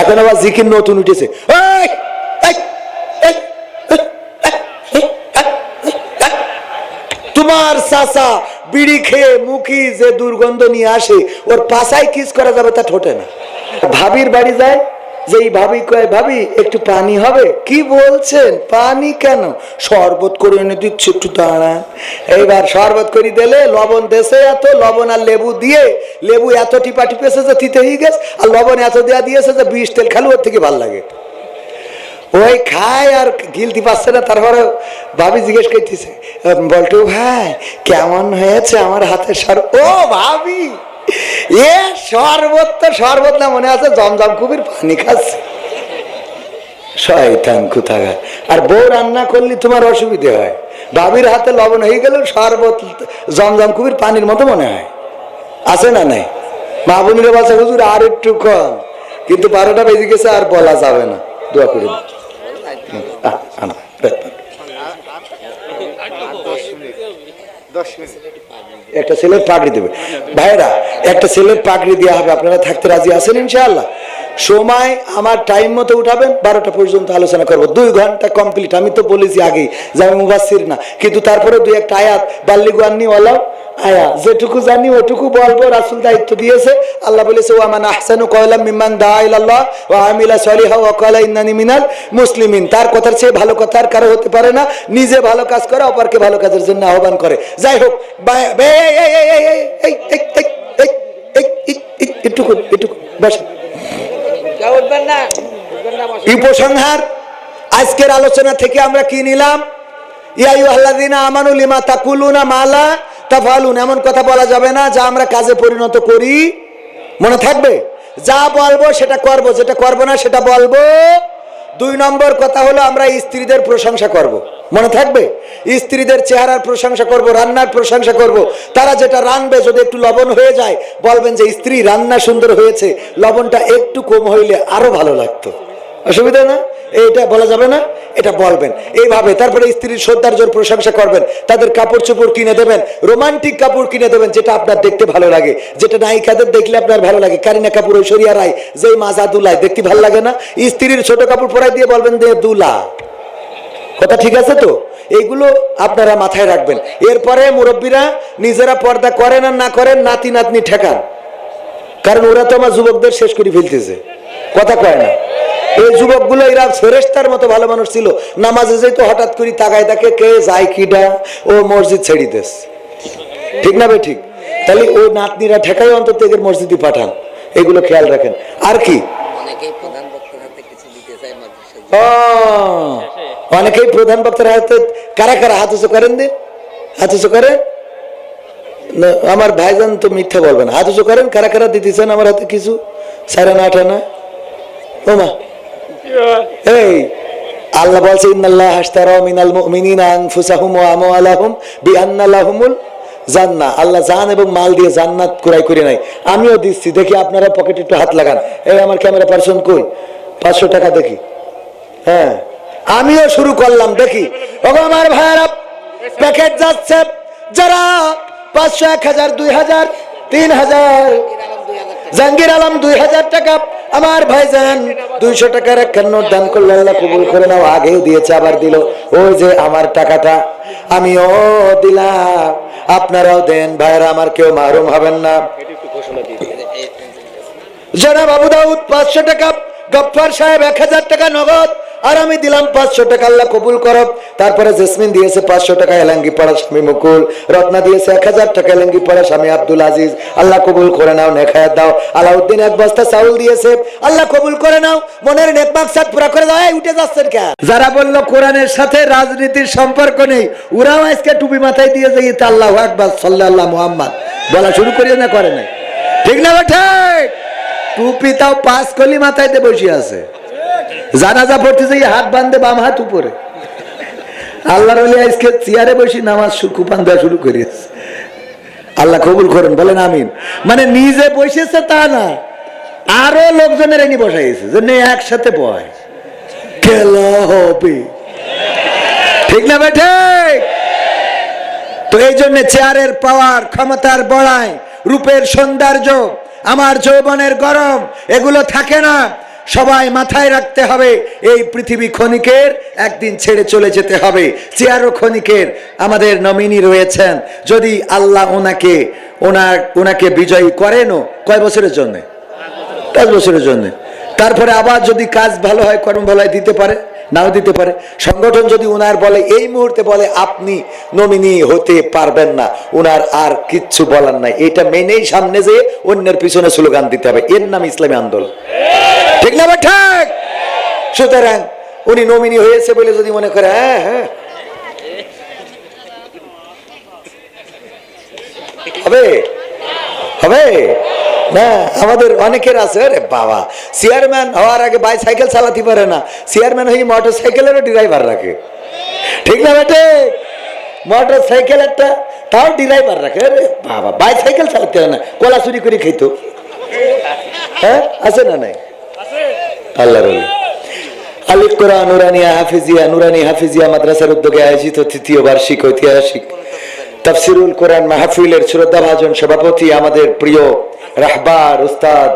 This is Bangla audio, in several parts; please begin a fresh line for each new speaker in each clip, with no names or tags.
এখন আবার জিকির নতুন উঠেছে, তোমার চাচা বিড়ি খেয়ে মুখি যে দুর্গন্ধ নিয়ে আসে ওর পাশায় কিস করা যাবে তা ঠোঁটে না। ভাবির বাড়ি যায়, যেই ভাবি কয় ভাবি একটু পানি হবে, কি বলছেন পানি কেন, শরবত করে এনে দিচ্ছে একটু দাঁড়ান। এইবার শরবত করে দিলে লবণ দেশে এত, লবণ আর লেবু দিয়ে, লেবু এত টিপা টিপেছে যে তিতে হয়ে গেছে, আর লবণ এত দেওয়া দিয়েছে যে বিষ তেল খালি ওর থেকে ভালো লাগে। ওই খায় আর গিলতে পারছে না। তারপরে ভাবি জিজ্ঞেস করতেছে, বলটু ভাই কেমন হয়েছে আমার হাতের শরবত? ও ভাবি এ শরবত তো শরবত না, মনে আছে জমজম কুবির পানি খাচ্ছে। শয়তান কোথাকার। আর বউ রান্না করলে তোমার অসুবিধে হয়, ভাবির হাতে লবণ হয়ে গেল শরবত জমজম কুবির পানির মতো মনে হয়, আছে না নাই? মা বোনেরা বলছে হুজুর আর একটু কম, কিন্তু 12টা বেজে গেছে আর বলা যাবে না, দোয়া করে একটা ছেলের পাগড়ি দেবে। ভাইরা একটা ছেলের পাগড়ি দেওয়া হবে, আপনারা থাকতে রাজি আছেন ইনশাআল্লাহ? সময় আমার টাইম মতো উঠাবেন, 12টা পর্যন্ত আলোচনা করবো, 2 ঘন্টা কমপ্লিট। আমি তো বলেছি আগেই যে আমি মুফাসসির না, কিন্তু তারপরে 2-1টা আয়াত বাল্লিগু আন্নি ওয়ালাউ আয়া, যেটুকু জানি ওটুকু বলবো, রাসূল দায়িত্ব দিয়েছে। আল্লাহ বলেছে ওয়া মান আহসানু কওলাম মিম্মান দাআ ইলাল্লাহ ওয়া আমিলা সলিহা ওয়া ক্বালা ইন্নানি মিনাল মুসলিমিন। তার কথার চেয়ে ভালো কথা আর কারো হতে পারে না, নিজে ভালো কাজ করে অপরকে ভালো কাজের জন্য আহ্বান করে। যাই হোক, এটুকু এটুকু বসে উপসংহার। আজকের আলোচনা থেকে আমরা কি নিলাম? ইয়া আইয়ুহাল্লাযীনা আমানু লিমা তাকুলুনা মা লা তাফআলুন। এমন কথা বলা যাবে না যা আমরা কাজে পরিণত করি। মনে থাকবে, যা বলবো সেটা করব, যেটা করব না সেটা বলবো। 2 নম্বর কথা হলো আমরা স্ত্রীদের প্রশংসা করব। মনে থাকবে, স্ত্রীদের চেহারার প্রশংসা করব, রান্নার প্রশংসা করব। তারা যেটা রান্নবে যদি একটু লবণ হয়ে যায়, বলবেন যে স্ত্রী রান্না সুন্দর হয়েছে, লবণটা একটু কম হইলে আরো ভালো লাগতো। অসুবিধা না, এইটা বলা যাবে না, এটা বলবেন এইভাবে। তারপরে স্ত্রীর সৌন্দর্যের প্রশংসা করবেন, তাদের কাপড় চোপড় কিনে দেবেন, রোমান্টিক কাপড় কিনে দেবেন যেটা আপনার দেখতে ভালো লাগে, যেটা নায়িকাদের দেখলে আপনার ভালো লাগে। কারিনা কাপুর, ঐশ্বরিয়া রায় যেই মাজা দুলায় দেখতে ভালো লাগে না, স্ত্রীর ছোট কাপড় পরাই দিয়ে বলবেন যে দুলা। কথা ঠিক আছে তো? এইগুলো আপনারা মাথায় রাখবেন। এরপরে মুরব্বীরা নিজেরা পর্দা করেন আর না করেন, নাতি নাতনি ঠেকান, কারণ ওরা তো আমার যুবকদের শেষ করে ফেলতেছে। কথা কয় না? এই যুবকগুলো এরা ফেরেশতার মতো ভালো মানুষ ছিল, নামাজে যেত হঠাৎ করে তাকায় তাকে কে যায় কিডা, ও মসজিদ ছেড়ে দেশ। ঠিক না ভাই? ঠিক। তাহলে ওই নাতনিরা ঠেকাই অন্তত এদের মসজিদে পাঠান, এগুলো খেয়াল রাখেন। আর কি অনেকেই প্রধান বক্তার হাতে, কারা কারা হাত উঁচু করেন? দিন হাত উঁচু করেন। আমার ভাইজান তো মিথ্যা বলবেন, হাত উঁচু করেন। কারা কারা দিতেছেন আমার হাতে কিছু? 4.5 ও মা, এই আল্লাহ বলছে ইন্নাল্লাহ আশতারা মিনাল মুমিনিনা আনফুসাহুম ওয়া আমওয়ালাহুম বিআন্না লাহুমুল জান্নাহ। আল্লাহ জান এবং মাল দিয়ে জান্নাত ক্রয় করে নাই। আমিও দিচ্ছি, দেখি আপনারা পকেটে একটু হাত লাগান। এই আমার ক্যামেরা পারসন কই? 500 টাকা দেখি। হ্যাঁ, আমিও শুরু করলাম, দেখি। ওগো আমার ভাইরা, প্যাকেট যাচ্ছে, যারা 500, 1000, 2000, 3000, জাহাঙ্গীর আলম 2000 টাকা, আমার ভাইজান 200 টাকার একটা নোট দান করলো, আল্লাহ কবুল করে নাও। আগেও দিয়েছে, আবার দিল। ওই যে আমার টাকাটা আমিও দিলাম, আপনারাও দেন ভাইরা, আমার কেউ মারুম হবেন না। জনাব আবু দাউদ 500 টাকা, গফফার সাহেব 1000 টাকা নগদ, আর আমি দিলাম 500 টাকা, আল্লাহ কবুল করো। তারপরে জেসমিন দিয়েছে 500 টাকা এলাঙ্গি পড়া স্বামী মুকুল, রত্না দিয়েছে 1000 টাকা এলাঙ্গি পড়া স্বামী আব্দুল আজিজ, আল্লাহ কবুল করে নাও, নেখায়াত দাও। আলাউদ্দিন 1 বস্তা চাউল দিয়েছে, আল্লাহ কবুল করে নাও, মনের নেক মাকসাদ পুরা করে দাও। উঠে যাচ্ছেন কেন? যারা বললো কোরআনের সাথে রাজনীতির সম্পর্ক নেই, ওরাও আজকে টুপি মাথায় দিয়ে যাই আল্লাহু আকবার সাল্লাল্লাহু মুহাম্মদ বলা শুরু করিয়ে না, করে নাই? ঠিক না ঠিক? টুপি তাও 5 কলি মাথায় দিয়ে বসে আছে, জানাজা পড়তে যাই হাত বাঁধে বাম হাত উপরে। আল্লাহর ওলি আজকে চেয়ারে বসে নামাজ কুপান দেওয়া শুরু করিয়েছে। আল্লাহ কবুল করেন, বলেন আমিন। মানে নিজে বসেছে তা না, আরো লোকজনের এনে বসাইছে যে একসাথে বয়, খেলা হবে। ঠিক না ভাই? ঠিক। তো এই জন্য চেয়ারের পাওয়ার, ক্ষমতার বড়াই, রূপের সৌন্দর্য, আমার যৌবনের গরম, এগুলো থাকে না। সবাই মাথায় রাখতে হবে, এই পৃথিবী ক্ষণিকের, একদিন ছেড়ে চলে যেতে হবে। চেয়ারও ক্ষণিকের। আমাদের নমিনি রয়েছেন, যদি আল্লাহ ওনাকে বিজয়ী করেনও, কয় বছরের জন্য? 5 বছরের জন্য। তারপরে আবার যদি কাজ ভালো হয়, কর্ম ভালো হয়, দিতে পারে, নাও দিতে পারে। সংগঠন যদি উনার বলে, এই মুহূর্তে বলে আপনি নমিনি হতে পারবেন না, উনার আর কিচ্ছু বলার নাই, এটা মেনেই সামনে যেয়ে অন্যের পিছনে স্লোগান দিতে হবে। এর নাম ইসলামী আন্দোলন। ঠিক না ভাই? ঠিক। সুতরাং উনি নমিনি হয়েছে বলে যদি মনে করে হ্যাঁ হ্যাঁ হবে হবে না, আমাদের অনেকের আছে, আরে বাবা চেয়ারম্যান হওয়ার আগে বাইসাইকেল চালাতে পারে না, চেয়ারম্যান হয়ে মোটর সাইকেলেরও ড্রাইভার রাখে। ঠিক না বেটে? মোটর সাইকেল একটা, তাও ড্রাইভার রাখে। আরে বাবা, বাইসাইকেল চালাতে পারে না, কলা চুরি করে খেত। হ্যাঁ, আছে না নাই? আল্লাহ আলিফ কোরআন নুরানি হাফিজিয়া মাদ্রাসার উদ্যোগে আয়োজিত 3য় বার্ষিক ঐতিহাসিক তাফসিরুল কোরআন মাহফিলের শ্রদ্ধাভাজন সভাপতি আমাদের প্রিয় রাহবার উস্তাদ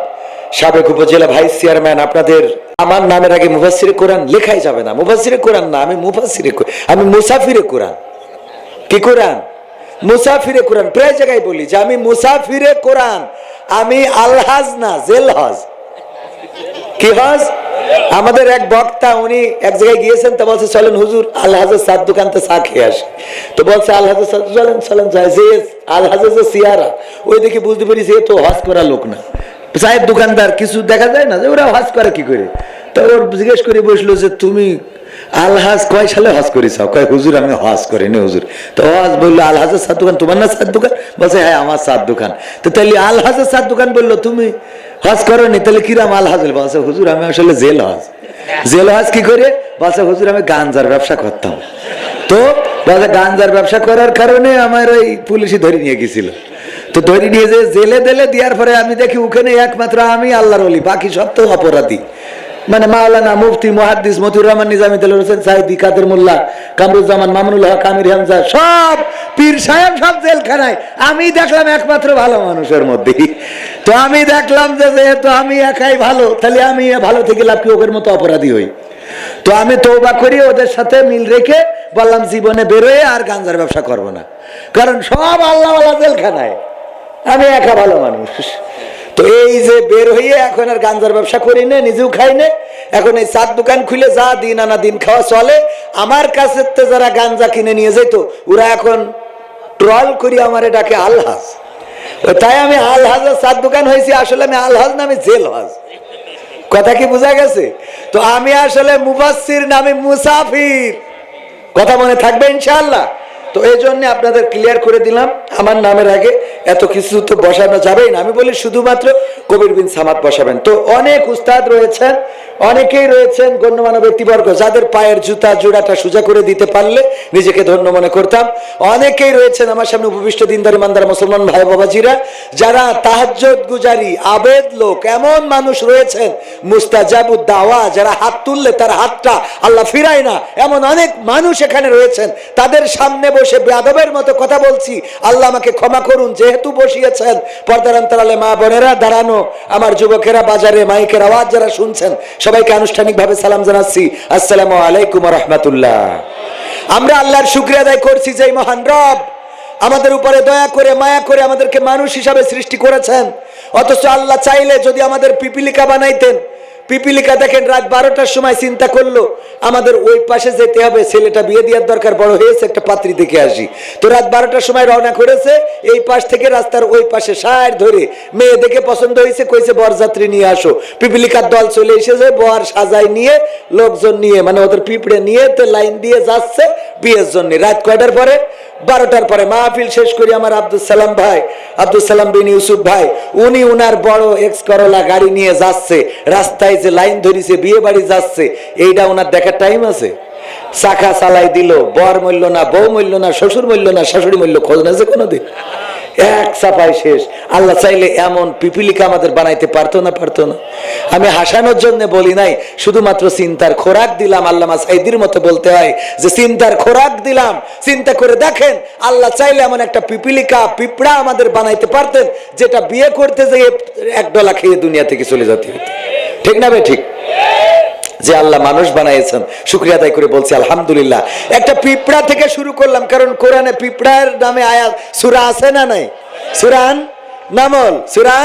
সাবেক উপজেলা ভাইস চেয়ারম্যান, আপনাদের আমার নামের আগে মুফাসসিরে কোরআন লেখাই যাবে না। মুফাসসিরে কোরআন না, আমি আমি মুসাফিরে কোরআন। কি কোরআন? মুসাফিরে কোরআন। প্রায় জায়গায় বলি যে আমি মুসাফিরে কোরআন, আমি আলহাজ না, জেল হজ। কি হজ? আমাদের এক বক্তা, উনি এক জায়গায় গিয়েছেন, তো বলছে চলেন হুজুর আলহাজের চার দোকানতে চা খেয়ে আসে। তো বলছে আলহাজের চলেন চলেন যায়, যে আলহাজের যে সিয়ারা, ওই দেখে বুঝতে পারি যে তো হজ করা লোক না। চায়ের দোকানদার কিছু দেখা যায় না যে ওরা হজ করে কি করে। তো ওর জিজ্ঞেস করে বসলো যে তুমি আলহাজ কয় সালে হজ করেছ? কয় হুজুর আমি হজ করিনি হুজুর। তো হজ বললো আলহাজের চার দোকান তোমার না চার দোকান? বলছে হ্যাঁ আমার চার দোকান। তো তাহলে আলহাজের চার দোকান বললো, তুমি হজ করনি, তাহলে কিরাম আলহাজ? বলছে হুজুর আমি আসলে জেল হজ। জেল হজ কি করে? বলছে হুজুর আমি গাঞ্জার ব্যবসা করতাম। তো বলছে গাঞ্জার ব্যবসা করার কারণে আমার ওই পুলিশে ধরে নিয়ে গেছিল। তো ধরে নিয়ে যে জেলে দিলে, দেওয়ার পরে আমি দেখি ওখানে একমাত্র আমি আল্লাহর ওলি, বাকি সব তো অপরাধী। মানে মাওলানা, মুফতি, মুহাদ্দিস, মতিউর রহমান নিজামী, দেলোয়ার হোসেন সাইদি, কাদের মোল্লা, কামরুজ্জামান, মামুনুল হক, আমির হামজা, সব পীর সাহেব সব জেলখানায়। আমি দেখলাম একমাত্র ভালো মানুষের মধ্যে। তো আমি দেখলাম যে যেহেতু আমি একাই ভালো, তাহলে আমি ভালো থেকে লাভ কি, ওদের মতো অপরাধী হই। তো আমি তওবা করি, ওদের সাথে মিল রেখে বললাম জীবনে বেরোয় আর গাঞ্জার ব্যবসা করব না, কারণ সব আল্লাহওয়ালা জেলখানায়, আমি একা ভালো মানুষ। তো এই যে বের হইয়ে এখন আর গাঞ্জার ব্যবসা করি না, নিজেও খাই না। এখন এই চার দোকান খুলে যা দিন আনা দিন খাওয়া চলে। আমার কাছে যারা গাঞ্জা কিনে নিয়ে যেত, ওরা এখন ট্রল করি আমারে ডাকে আলহাজ। তাই আমি আলহাজের চার দোকান হয়েছি, আসলে আমি আলহাজ নামে জেল হজ। কথা কি বোঝা গেছে? তো আমি আসলে মুফাসসির নামে মুসাফির। কথা মনে থাকবে ইনশাআল্লাহ। তো এই জন্য আপনাদের ক্লিয়ার করে দিলাম, আমার নামের আগে এত কিছু তো বসানো যাবেই না। আমি বলি শুধুমাত্র কবির বিন সামাদ বসাবেন। তো অনেক উস্তাদ রয়েছেন, অনেকেই রয়েছেন গণ্যমান্য ব্যক্তিবর্গ, যাদের পায়ের জুতা জোড়াটা সোজা করে দিতে পারলে নিজেকে ধন্য মনে করতাম। অনেকেই রয়েছেন আমার সামনে উপবিষ্ট দিনদার ইমানদার মুসলমান ভাই বাবাজিরা, যারা তাহাজ্জুদ গুজারি আবেদ লোক, এমন মানুষ রয়েছেন মুস্তাজাবুদ দাওয়া, যারা হাত তুললে তার হাতটা আল্লাহ ফিরায় না, এমন অনেক মানুষ এখানে রয়েছেন। তাদের সামনে বসে বেয়াদবের মতো কথা বলছি, আল্লাহ আমাকে ক্ষমা করুন। যেহেতু বসিয়েছেন পর্দার অন্তরালে মা বোনেরা, দাঁড়ানো আমার যুবকেরা, বাজারে মাইকের আওয়াজ যারা শুনছেন, সবাইকে আনুষ্ঠানিকভাবে সালাম জানাচ্ছি, আসসালামু আলাইকুম ওয়া রাহমাতুল্লাহ। আমরা আল্লাহর শুকরিয়া আদায় করছি যে মহান রব আমাদের উপরে দয়া করে মায়া করে আমাদেরকে মানুষ হিসাবে সৃষ্টি করেছেন। অথচ আল্লাহ চাইলে যদি আমাদের পিপিলিকা বানাইতেন, পিপিলিকা দেখেন রাত 12টার সময় চিন্তা করলো আমাদের ওই পাশে যেতে হবে, ছেলেটা বিয়ে দেওয়ার দরকার, বড় হয়েছে, একটা পাত্রী দেখে আসি। তো রাত 12টার সময় রওনা করেছে, এই পাশ থেকে রাস্তার ওই পাশে সাইড ধরে মেয়ে দেখে পছন্দ হয়েছে, কইছে বরযাত্রী নিয়ে আসো। পিপিলিকার দল চলে এসেছে, বর সাজাই নিয়ে, লোকজন নিয়ে, মানে ওদের পিঁপড়ে নিয়ে তো লাইন দিয়ে যাচ্ছে বিয়ের জন্য। রাত কয়টার পরে? 12টার পরে। মাহফিল শেষ করি আমার আব্দুল সালাম ভাই, আব্দুল সালাম বিন ইউসুফ ভাই, উনি উনার বড় এক্স করলা গাড়ি নিয়ে যাচ্ছে, রাস্তায় যে লাইন ধরিছে বিয়ে বাড়ি যাচ্ছে, এইটা ওনার দেখার টাইম আছে? চাকা চালাই দিল, বর মূল্য না, বউ মূল্য না, শ্বশুর মূল্য না, শাশুড়ি মূল্য, খোঁজ নেছে কোনোদিন? এক চাপাই শেষ। আল্লাহ চাইলে এমন পিপিলিকা আমাদের বানাইতে পারতো না? পারতো না। আমি হাসানোর জন্য বলি নাই, শুধুমাত্র চিন্তার খোরাক দিলাম। আল্লামা সাইদির মতো বলতে হয় যে চিন্তার খোরাক দিলাম। চিন্তা করে দেখেন, আল্লাহ চাইলে এমন একটা পিপিলিকা, পিঁপড়া আমাদের বানাইতে পারতেন, যেটা বিয়ে করতে যেয়ে এক ডলা খেয়ে দুনিয়া থেকে চলে যেতে হতো। ঠিক না ভাই? ঠিক। যে আল্লাহ মানুষ বানাইছেন, শুকরিয়া আদায় করে বলছি আলহামদুলিল্লাহ। একটা পিঁপড়া থেকে শুরু করলাম, কারণ কোরআনে পিঁপড়ার নামে আয়াত সূরা আছে না নাই? সূরা নামল, সূরা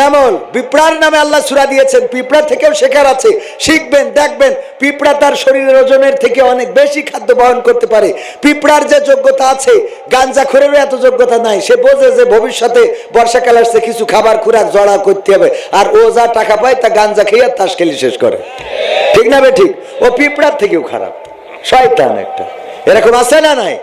নামল, পিঁপড়ার নামে আল্লাহ সূরা দিয়েছেন। পিঁপড়া থেকেও শেখার আছে, শিখবেন, দেখবেন। পিঁপড়া তার শরীরের ওজনের থেকে অনেক বেশি খাদ্য বহন করতে পারে। পিঁপড়ার যে যোগ্যতা আছে, গাঞ্জাখোরেরও এত যোগ্যতা নাই। সে বোঝে যে ভবিষ্যতে বর্ষাকাল আসছে, কিছু খাবার খুরাক জড়া করতে হবে, আর ও যা টাকা পায় তা গাঞ্জা খেয়ে তাস খেলি শেষ করে। ঠিক না বে ঠিক? ও পিঁপড়ার থেকেও খারাপ, শয়তান একটা। এরকম আছে না নাই?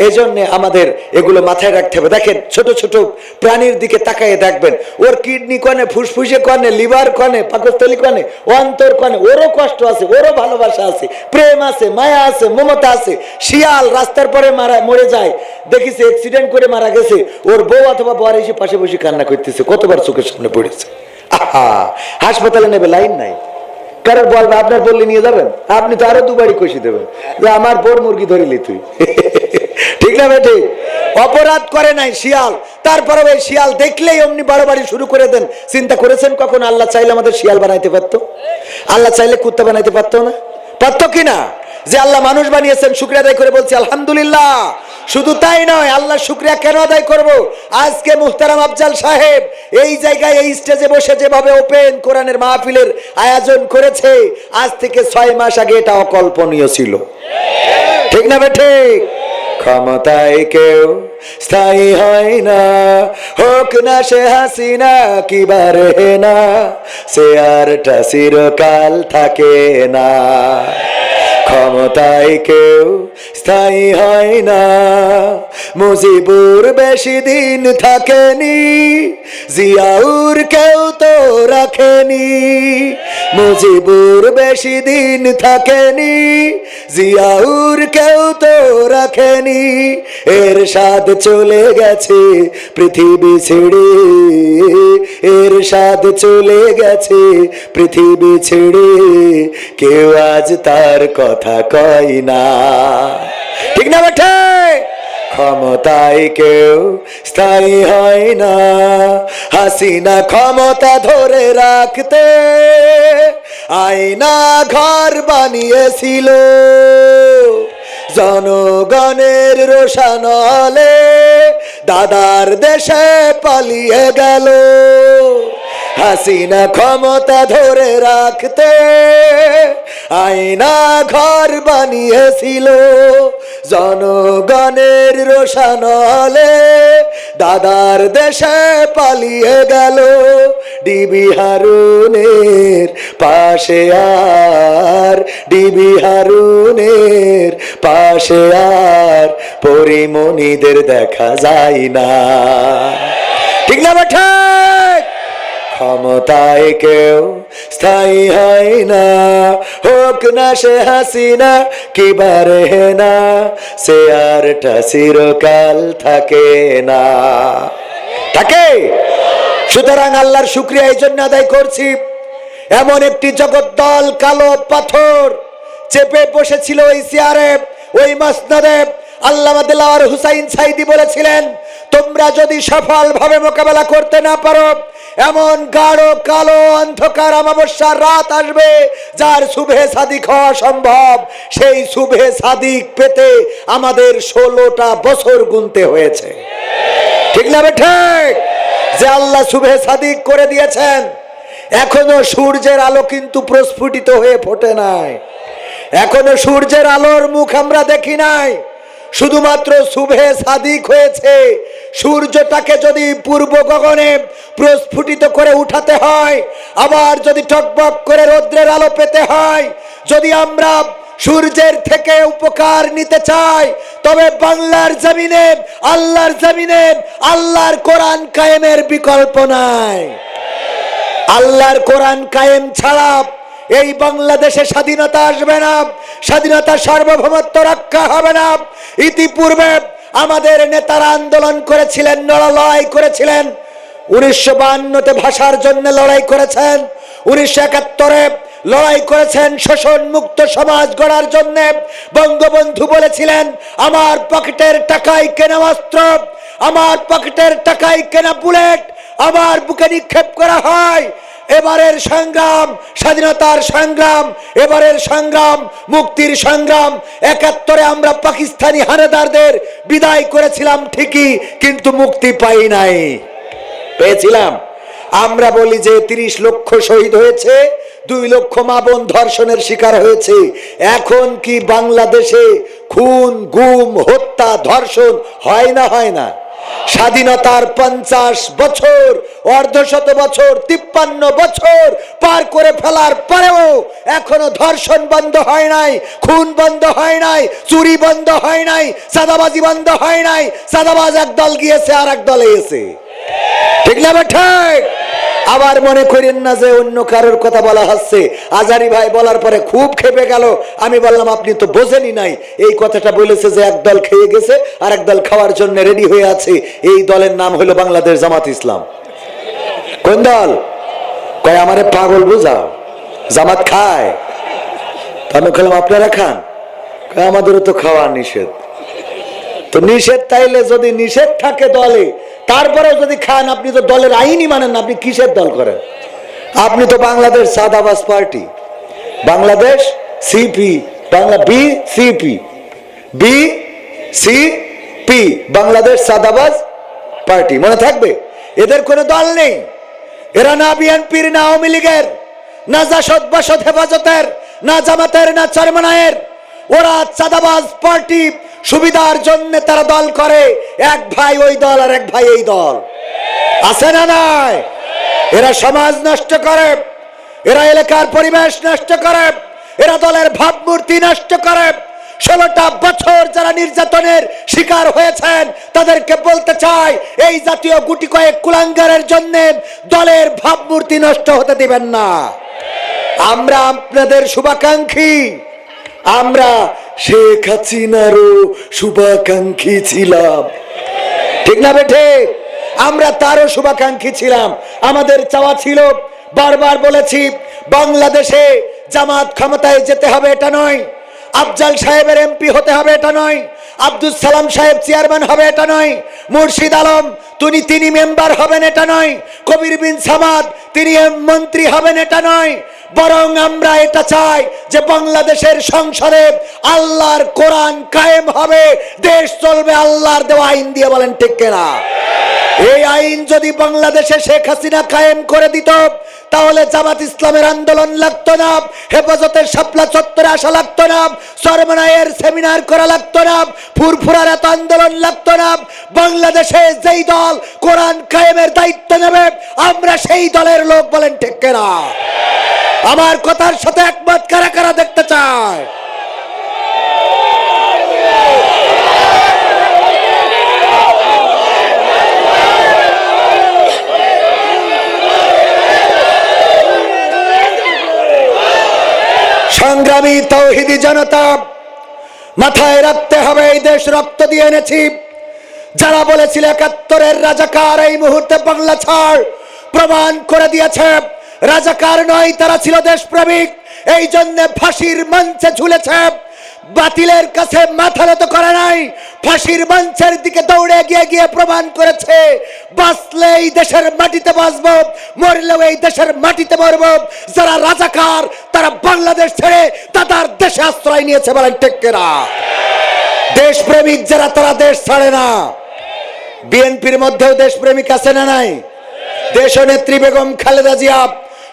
এই জন্য আমাদের এগুলো মাথায় রাখতে হবে। দেখেন, ছোট ছোট প্রাণীর দিকে তাকাইয়ে দেখবেন, ওর কিডনি কনে, ফুসফুসে কনে, লিভার কনে, পাকস্থলী কনে, অন্তর কনে, ওরও কষ্ট আছে, ওরও ভালোবাসা আছে, প্রেম আছে, মায়া আছে, মমতা আছে। শিয়াল রাস্তার পরে মরে যায়, দেখিছে অ্যাক্সিডেন্ট করে মারা গেছে, ওর বউ অথবা বর এসে পাশে বসে কান্না করতেছে, কতবার চোখের সামনে পড়েছে। আহা, হাসপাতালে নেবে লাইন নাই, কারণ বলবে আপনার বললে নিয়ে যাবেন, আপনি তো আরো দুবারই কষি দেবেন যে আমার বোর মুরগি ধরিলি তুই। ঠিক না বেটি? অপরাধ করে নাই শিয়াল, তারপরে ওই শিয়াল দেখলেই অমনি বাড়াবাড়ি শুরু করে দেন। চিন্তা করেছেন কখন আল্লাহ চাইলে আমাদের শিয়াল বানাইতে পারতো? আল্লাহ চাইলে কুত্তা বানাইতে পারতো না? পারতো কিনা? যে আল্লাহ মানুষ বানিয়েছেন, শুকরিয়া আদায় করে বলছি আলহামদুলিল্লাহ। শুধু তাই নয়, আল্লাহ শুকরিয়া কেন আদায় করব? আজকে মুহতারাম আফজাল সাহেব এই জায়গায়, এই স্টেজে বসে যেভাবে ওপেন কোরআনের মাহফিলের আয়োজন করেছে, আজ থেকে 6 মাস আগে এটা অকল্পনীয় ছিল। ঠিক না বেঠে? ক্ষমতায় কেউ স্থায়ী হয় না, হোক না সে হাসিনা কি বারে না, সে আরটা চিরকাল থাকে না। ক্ষমতায় কেউ স্থায়ী হয় না, মুজিবুর বেশি দিন থাকেনি, জিয়াউর কেউ তো রাখেনি। মুজিবুর বেশি দিন থাকেনি, জিয়াউর কেউ তো রাখেনি। এরশাদ চলে গেছে পৃথিবী ছেড়ে, এরশাদ চলে গেছে পৃথিবী ছেড়ে, কেউ আজ তার কথা কয় না। ঠিক না বেঠে? ক্ষমতায় কেউ স্থায়ী হয় না, হাসিনা ক্ষমতা ধরে রাখতে আয়না ঘর বানিয়েছিল, জনগণের রোশানলে দাদার দেশে পালিয়ে গেল। হাসিনা ক্ষমতা ধরে রাখতে আয়না ঘর বানিয়েছিল, জনগণের রোশানলে দাদার দেশে পালিয়ে গেল। ডিবি হারুনের পাশে আর, ডিবি হারুনের পাশে আর পরিমণিদের দেখা যায় না। ঠিক না বেঠা? ক্ষমতায় কেউ স্থায়ী হয় না, হোক না সে হাসিনা কি বারে না, সে আরটা চিরকাল থাকে না। থাকে? সুতরাং আল্লাহর শুকরিয়া এই জন্য আদায় করছি, এমন একটি জগদ্দল কালো পাথর চেপে বসেছিল ওই চেয়ারে, ওই মসনদে। আল্লামা দেলাওয়ার হুসাইন সাইদি বলেছিলেন, তোমরা যদি সফলভাবে মোকাবেলা করতে না পারো, এমন গাঢ় কালো অন্ধকার অমাবস্যার রাত আসবে যার সুবহে সাদিক হওয়া সম্ভব। সেই সুবহে সাদিক পেতে আমাদের 16টা বছর গুনতে হয়েছে। ঠিক না ঠিক? যে আল্লাহ সুবহে সাদিক করে দিয়েছেন, এখনো সূর্যের আলো কিন্তু প্রস্ফুটিত হয়ে ফোটে নাই, এখনো সূর্যের আলোর মুখ আমরা দেখি নাই। শুধুমাত্র সুবহে সাদিক হয়েছে। সূর্যটাকে যদি পূর্ব গগনে প্রস্ফুটিত করে উঠাতে হয়, আবার যদি টকবক করে রৌদ্রের আলো পেতে হয়, যদি আমরা সূর্যের থেকে উপকার নিতে চাই, তবে বাংলার জমিনে, আল্লাহর জমিনে আল্লাহর কোরআন কায়েমের বিকল্প নাই। আল্লাহর কোরআন কায়েম ছাড়া এই বাংলাদেশে স্বাধীনতা আসবে না, স্বাধীনতা সার্বভৌমত্ব রক্ষা হবে না। ইতিপূর্বে আমাদের নেতারা আন্দোলন করেছিলেন, লড়াই করেছিলেন। 1952-তে ভাষার জন্য লড়াই করেছেন, 1971-এ লড়াই করেছেন শোষণ মুক্ত সমাজ গড়ার জন্য। বঙ্গবন্ধু বলেছিলেন, আমার পকেটের টাকায় কেনা অস্ত্র, আমার পকেটের টাকায় কেনা বুলেট আমার বুকে নিক্ষেপ করা হয়, এবারের সংগ্রাম স্বাধীনতার সংগ্রাম, এবারের সংগ্রাম মুক্তির সংগ্রাম। ৭১ আমরা পাকিস্তানি হানাদারদের বিদায় করেছিলাম ঠিকই, কিন্তু মুক্তি পাই নাই। পেয়েছিলাম? আমরা বলি যে ৩০ লক্ষ শহীদ হয়েছে, ২ লক্ষ মা বোন ধর্ষণের শিকার হয়েছে। এখন কি বাংলাদেশে খুন, গুম, হত্যা, ধর্ষণ হয় না? হয় না? স্বাধীনতার ৫০ বছর, অর্ধশত বছর, ৫৩ বছর পার করে ফেলার পরেও এখনো ধর্ষণ বন্ধ হয় নাই, খুন বন্ধ হয় নাই, চুরি বন্ধ হয় নাই, চাঁদাবাজি বন্ধ হয় নাই। চাঁদাবাজ এক দল গিয়েছে, আর এক দলে এসে, ঠিক না? ঠিক। আবার মনে করেন না যে অন্য কারোর কথা বলা হচ্ছে। আজারি ভাই বলার পরে খুব খেপে গেল। আমি বললাম আপনি তো বোঝেনই নাই। এই কথাটা বলেছে যে এক দল খেয়ে গেছে, আর এক দল খাওয়ার জন্য রেডি হয়ে আছে। এই দলের নাম হলো বাংলাদেশ জামাত ইসলাম। কোন দল? কয় আমারে পাগল বুঝাও, জামাত খায়। আমি বললাম আপনারা খান? কয় আমাদেরও তো খাওয়া নিষেধ। তো নিষেধ তাইলে যদি নিষেধ থাকে দলে, তারপরে যদি খান, আপনি তো দলের আইনই মানেন না। আপনি কিসের দল করেন? আপনি তো বাংলাদেশ সাদাবাজ party, Bangladesh CP, Bangla BCP, BCP, Bangladesh সাদাবাজ পার্টি। মনে থাকবে, এদের কোনো দল নেই। এরা না বিএনপির, না আওয়ামী লীগের, না জাসদ বাসদ হেফাজতের, না জামাতের, না চরমনায়ের। ওরা চাঁদাবাজ পার্টি। সুবিধার জন্য তারা দল করে। এক ভাই ওই দল, আর এক ভাই এই দল। আছে না নাই? এরা সমাজ নষ্ট করে, এরা এলাকার পরিবেশ নষ্ট করে, এরা দলের ভাবমূর্তি নষ্ট করে। 16টা বছর যারা নির্যাতনের শিকার হয়েছেন, তাদেরকে বলতে চাই, এই জাতীয় গুটি কয়েক কুলাঙ্গারের জন্য দলের ভাবমূর্তি নষ্ট হতে দিবেন না। আমরা আপনাদের শুভাকাঙ্ক্ষী। আমরা শেখ হাসিনারও শুভাকাঙ্ক্ষী ছিলাম, ঠিক না বেঠে? আমরা তারও শুভাকাঙ্ক্ষী ছিলাম। আমাদের চাওয়া ছিল, বারবার বলেছি, বাংলাদেশে জামাত ক্ষমতায় যেতে হবে, এটা নয়। আফজাল সাহেবের এমপি হতে হবে, এটা নয়। আব্দুল সালাম সাহেব চেয়ারম্যান হবে, এটা নয়। মুর্শিদ আলম তিনি মেম্বার হবেন, এটা নয়। কবির বিন সামাদ তিনি মন্ত্রী হবেন, এটা নয়। বরং আমরা এটা চাই যে বাংলাদেশের সংসদে আল্লাহর কোরআন কায়েম হবে, দেশ চলবে আল্লাহর দেওয়া আইন দিয়ে। বলেন ঠিক কিনা? এই আইন যদি বাংলাদেশে শেখ হাসিনা কায়েম করে দিত, তাহলে জামাত ইসলামের আন্দোলন লাগতো না, হেফাজতের শাপলা চত্বরে আসা লাগতো না, চরমনায়ের সেমিনার করা লাগতো না, ফুরফুরার এত আন্দোলন লাগতো না। বাংলাদেশে যেই দল কোরআন কায়েমের দায়িত্ব নেবে, আমরা সেই দলের লোক। বলেন ঠিক কিনা? আমার কথার সাথে একমত কারা কারা দেখতে চায়? সংগ্রামী তৌহিদি জনতা, মাথায় রাখতে হবে, এই দেশ রক্ত দিয়ে এনেছি। যারা বলেছিল ৭১-এর রাজাকার, এই মুহূর্তে বাংলা ছাড় প্রমাণ করে দিয়েছে রাজাকার নয়, তারা ছিল দেশপ্রেমিক। এই জন্য ফাঁসির মঞ্চে ঝুলেছে, বাতিলের কাছে মাথা নত করে নাই, ফাঁসির মঞ্চের দিকে দৌড়ে গিয়ে প্রমাণ করেছে, বাঁচলে এই দেশের মাটিতে বাঁচব, মরলেও এই দেশের মাটিতে মরব। যারা রাজাকার, তারা বাংলাদেশ ছেড়ে দাদার দেশে আশ্রয় নিয়েছে। বলেন ঠিক কিনা? দেশপ্রেমিক যারা, তারা দেশ ছাড়ে না। বিএনপির মধ্যেও দেশপ্রেমিক আছে না নাই? দেশনেত্রী বেগম খালেদা জিয়া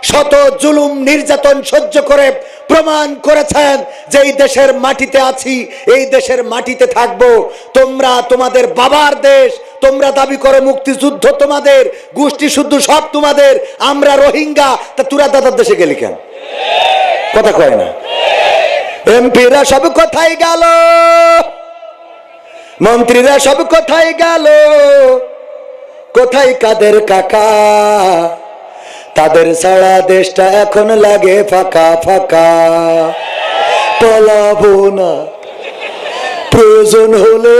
শত জুলুম নির্যাতন সহ্য করে প্রমাণ করেছেন যে এই দেশের মাটিতে আছি, এই দেশের মাটিতে থাকবো। তোমরা তোমাদের বাবার দেশ, তোমরা দাবি করো মুক্তিযুদ্ধ তোমাদের, গোষ্ঠী শুদ্ধ সব তোমাদের, আমরা রোহিঙ্গা, তা তোরা দাদার দেশে গেলি কেন? কথা কয় না? এমপিরা সব কোথায় গেল, মন্ত্রীরা সব কোথায় গেল, কোথায় কাদের কাকা? তাদের ছাড়া দেশটা এখন লাগে ফাঁকা ফাঁকা। পালাবো না, প্রয়োজন হলে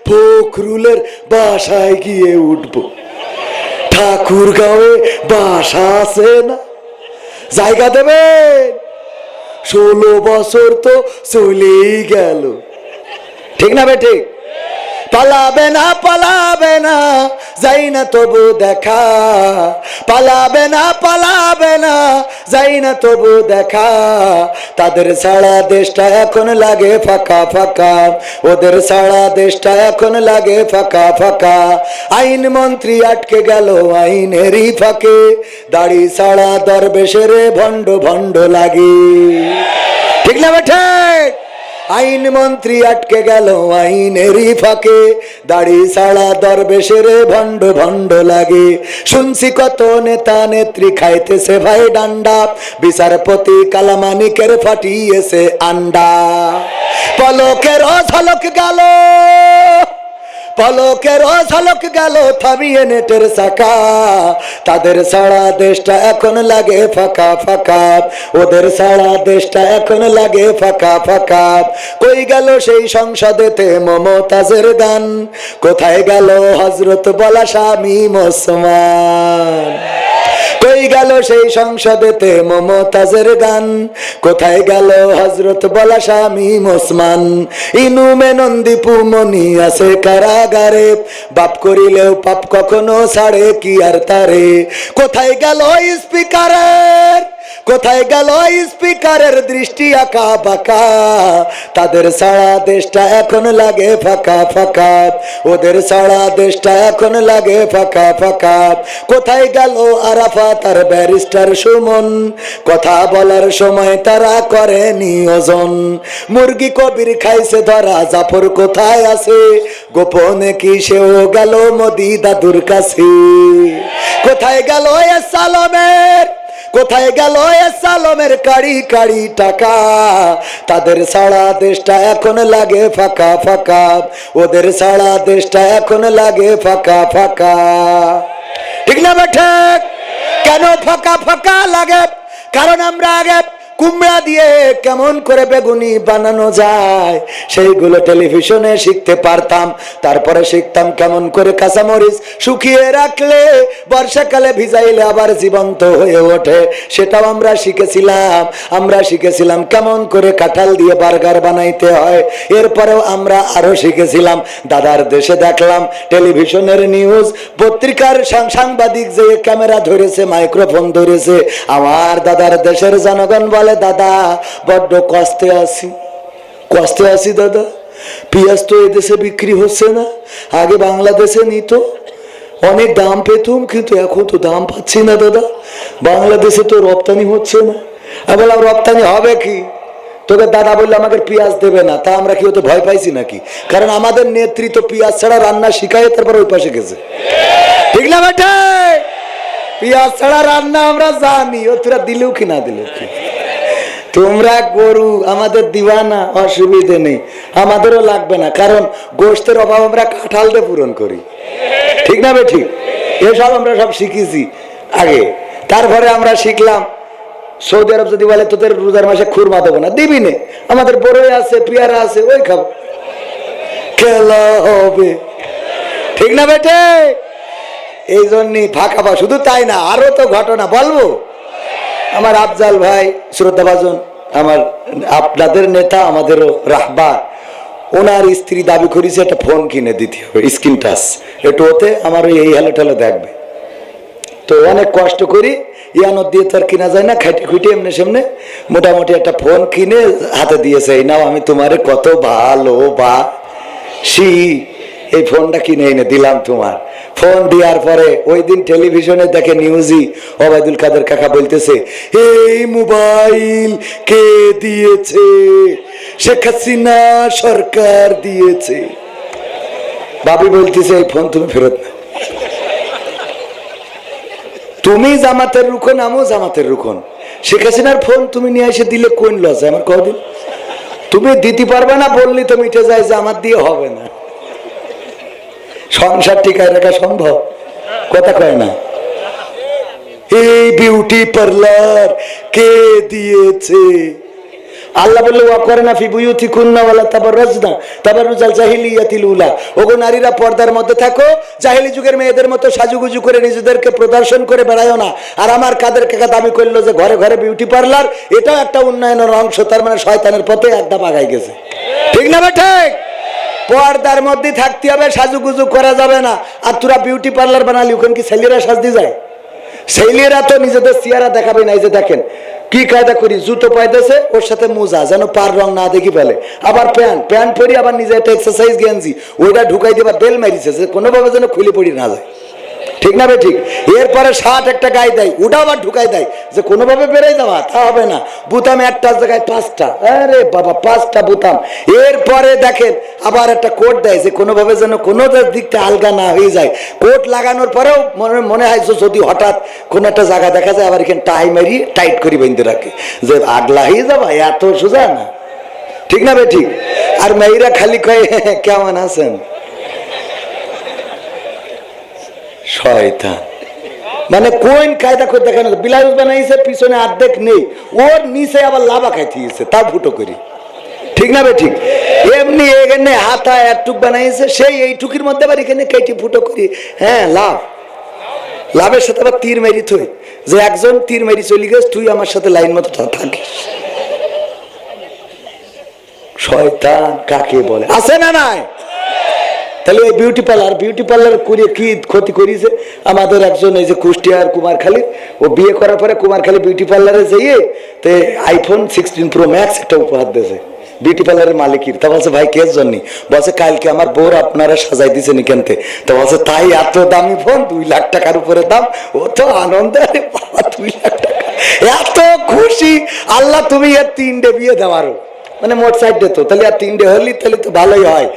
ফখরুলের বাসায় গিয়ে উঠবো। ঠাকুরগাঁওয়ে বাসা আছে না, জায়গা দেবেন? 16 বছর তো চলেই গেল, ঠিক না বে ঠিক? পালাবে না পালাবে না যাই না তবু দেখা, পালাবে না পালাবে না যাই না তবু দেখা, তাদের ছাড়া দেশটা এখন লাগে ফাঁকা ফাঁকা, ওদের ছাড়া দেশটা এখন লাগে ফাঁকা ফাঁকা। আইন মন্ত্রী আটকে গেল আইনেরই ফাঁকে, দাড়ি ছাড়া দরবেশের ভণ্ড ভণ্ড লাগে। ঠিক না বেঠে? আইন মন্ত্রী আটকে গেল আইনেরই ফাঁকে, দাড়ি ছাড়া দরবেশের ভণ্ড ভণ্ড লাগে। শুনছি কত নেতা নেত্রী খাইতেছে ভাই ডান্ডা, বিচারপতি কালামানিকের ফাটিয়েছে আন্ডা। পলকের ঝলক গেল, পলকের ঝলক গেল থামিয়ে নেটের চাকা, তাদের ছাড়া দেশটা এখন লাগে ফাঁকা ফাঁকা, ওদের ছাড়া দেশটা এখন লাগে ফাঁকা ফাঁকা। কই গেল সেই সংসদেতে মমতাজের গান, কোথায় গেল হযরত বলা শামীম ওসমান? কই গেল সেই সংসদেতে মমতাজের গান, কোথায় গেল হযরত বলা শামীম ওসমান? ইনুমে নন্দীপু মনি আছে কারাগারে, বাপ করিলেও পাপ কখনো ছাড়ে কি আর তারে? কোথায় গেল স্পিকারের, কোথায় গেল স্পিকারের দৃষ্টি আঁকা বাঁকা, তাদের ছাড়া দেশটা এখন লাগে ফাঁকা ফাঁকা, ওদের ছাড়া দেশটা এখন লাগে ফাঁকা ফাঁকা। কোথায় গেল আরাফাত আর ব্যারিস্টার সুমন, কথা বলার সময় তারা করে নিয়োজন? মুরগি কবির খাইছে ধরা, জাফর কোথায় আছে? গোপনে কি সেও গেল মোদি দাদুর কাছে? কোথায় গেল সালমের, কোথায় গেল সালমের কাড়ি কাড়ি টাকা, তাদের ছাড়া দেশটা এখন লাগে ফাঁকা ফাঁকা, ওদের ছাড়া দেশটা এখন লাগে ফাঁকা ফাঁকা। ঠিক না বেঠিক? কেন ফাঁকা ফাঁকা লাগে? কারণ আমরা আগে কুমড়া দিয়ে কেমন করে বেগুনি বানানো যায় সেইগুলো টেলিভিশনে শিখতে পারতাম, তারপরে শিখতাম কেমন করে কাঁচামরিচ শুকিয়ে রাখলে বর্ষাকালে ভিজাইলে আবার জীবন্ত হয়ে ওঠে, সেটাও আমরা শিখেছিলাম। আমরা শিখেছিলাম কেমন করে কাঁঠাল দিয়ে বার্গার বানাইতে হয়, এরপরেও আমরা আরো শিখেছিলাম। দাদার দেশে দেখলাম টেলিভিশনের নিউজ, পত্রিকার সাংবাদিক যে ক্যামেরা ধরেছে, মাইক্রোফোন ধরেছে, আমার দাদার দেশের জনগণ বলে, দাদা বড্ড কষ্টে আছি, কষ্টে আছি দাদা, পেঁয়াজ তো এদেশে বিক্রি হচ্ছে না, আগে বাংলাদেশে নিত, অনেক দাম পেতুম, কিন্তু এখন তো দাম পাচ্ছি না দাদা, বাংলাদেশে তো রপ্তানি হচ্ছে না। আমি বললাম রপ্তানি হবে কি? তোকে দাদা বললে আমাকে পেঁয়াজ দেবে না, তা আমরা কি হতে ভয় পাইছি নাকি? কারণ আমাদের নেতৃত্ব পেঁয়াজ ছাড়া রান্না শিখায়, তারপর ওই পাশে গেছে। ঠিক না বেটা? পেঁয়াজ ছাড়া রান্না আমরা জানি, ও তোরা দিলেও কি না দিলেও কি, তোমরা গরু আমাদের দিবা না, অসুবিধে নেই, আমাদেরও লাগবে না, কারণ গোশতের অভাব আমরা কাঁঠাল দিয়ে পূরণ করি। ঠিক না বেঠিক? এসব আমরা সব শিখেছি আগে। তারপরে আমরা শিখলাম সৌদি আরব যদি বলে তোদের রোজার মাসে খুরমা দেবো না, দিবি নে, আমাদের বড়ই আছে, পেয়ারা আছে, ওই খাবো, খেলা হবে। ঠিক না বেটে? এই জন্যই ফাঁকা পা। শুধু তাই না, আরো তো ঘটনা বলবো। আমার আফজাল ভাই শ্রদ্ধাভাজন, আমার আপনাদের নেতা, আমাদেরও রাহবার, ওনার স্ত্রী দাবি করেছে একটা ফোন কিনে দিতে হবে, স্ক্রিন টাচ, একটু ওতে আমার এই হেলো টেলো দেখবে। তো অনেক কষ্ট করি, ইয়ানোর দিয়ে তো আর কিনা যায় না, খাইটে খুঁটে এমনি সামনে মোটামুটি একটা ফোন কিনে হাতে দিয়েছে, এই নাও আমি তোমারে কত ভালোবাসি, এই ফোনটা কিনে এনে দিলাম তোমার। ফোন দেওয়ার পরে ওই দিন টেলিভিশনে দেখে নিউজই, ওবায়দুল কাদের কাকা বলতেছে, এই মোবাইল কে দিয়েছে? শেখ হাসিনা সরকার দিয়েছে। বাবি বলতেছে এই ফোন তুমি ফেরত নাও। তুমি জামাতের রুখন, আমিও জামাতের রুখন, শেখ হাসিনার ফোন তুমি নিয়ে এসে দিলে কোন লস? আমার কদিন তুমি দিতে পারবে না, বললি তো মিটে যায় যে আমার দিয়ে হবে না। সংসার টিকায় রাখা সম্ভব? কথা কয় না। এই বিউটি পার্লার কে দিয়েছে? আল্লাহ বললে ওয়া করে না ফি বুয়ুতিকুন্না ওয়ালা তাবাররাজনা তাবাররুজাল জাহিলিয়াতিল উলা। ওগো নারীরা পর্দার মধ্যে থাকো, জাহেলি যুগের মেয়েদের মতো সাজুগুজু করে নিজেদেরকে প্রদর্শন করে বেড়ায়ও না। আর আমার কাদের কাকা দাবি করলো যে ঘরে ঘরে বিউটি পার্লার, এটাও একটা উন্নয়নের অংশ, তার মানে শয়তানের পথে এক ধাপ আগাই গেছে। ঠিক না ভাই? ঠিক। পর্দার মধ্যে থাকতে হবে, সাজুগুজু করা যাবে না। আর তোরা বিউটি পার্লার বানালি, ওখানে কি ছেলেরা সাজতে যায়? ছেলেরা তো নিজেদের চেহারা দেখাবে না। এই যে দেখেন কি কায়দা করি, জুতো পাইতেছে ওর সাথে মোজা, যেন পার রং না দেখি ফেলে, আবার প্যান্ট পরি, আবার নিজে একটা এক্সারসাইজ গেঞ্জি ওইটা ঢুকাই দিয়ে বেল মারিছে, যে কোনোভাবে যেন খুলে পড়ি না যায়। ঠিক না বে ঠিক? এরপরে শার্ট একটা গায়ে দেয়, ওটা আবার ঢুকাই দেয়, যে কোনোভাবে বেড়ে যাওয়া তা হবে না। বুতাম একটা জায়গায় 5টা, আরে বাবা 5টা বুতাম। এরপরে দেখেন আবার একটা কোট দেয়, যে কোনোভাবে যেন কোনো দিকটা আলগা না হয়ে যায়। কোট লাগানোর পরেও মনে হয় যদি হঠাৎ কোনো একটা জায়গা দেখা যায়, আবার এখানে টাই মারি টাইট করে বেঁধে রাখে, যে আগলা হয়ে যাবা, এত সোজা না। ঠিক না বে ঠিক? আর মেয়েরা খালি কয় কেমন আছেন, শয়তান। মানে কোন কায়দা করে দেখানো, ব্লাউজ বানাইছে পিছনে অর্ধেক নেই, ওর নিচে আবার লাভা খাইতে, তা ফুটো করি। ঠিক না বে ঠিক? এমনি এখানে হাতা একটুক বানাইছে, সেই এইটুকির মধ্যে আবার এখানে কেটে ফুটো করি। হ্যাঁ, লাভের সাথে আবার তীর মেরি থই, যে একজন তীর মেরি চলে গেছে, তুই আমার সাথে লাইন মতো থাকিস। শয়তান কাকে বলে, আছে না নাই? তাহলে এই বিউটি পার্লার করে কি ক্ষতি করেছে আমাদের একজন, এই যে কুষ্টিয়ার কুমারখালী, ও বিয়ে করার পরে কুমারখালী বিউটি পার্লারে যেয়ে তে iPhone 16 Pro Max একটা উপহার দিয়েছে বিউটি পার্লারের মালিকের। তা বলছে ভাই কেস জন্য? বলছে কালকে আমার বউর আপনারা সাজাই দিয়েছেন এখানতে। তো বলছে তাই, এত দামি ফোন, 2 লাখ টাকার উপরে দাম। ও তো আনন্দ, আরে বাবা 2 লাখ টাকা, এত খুশি। আল্লাহ তুমি এর 3টে বিয়ে দেওয়ারও, মানে মোট 4টে, তো তাহলে আর 3টে হলি তাহলে তো ভালোই হয়।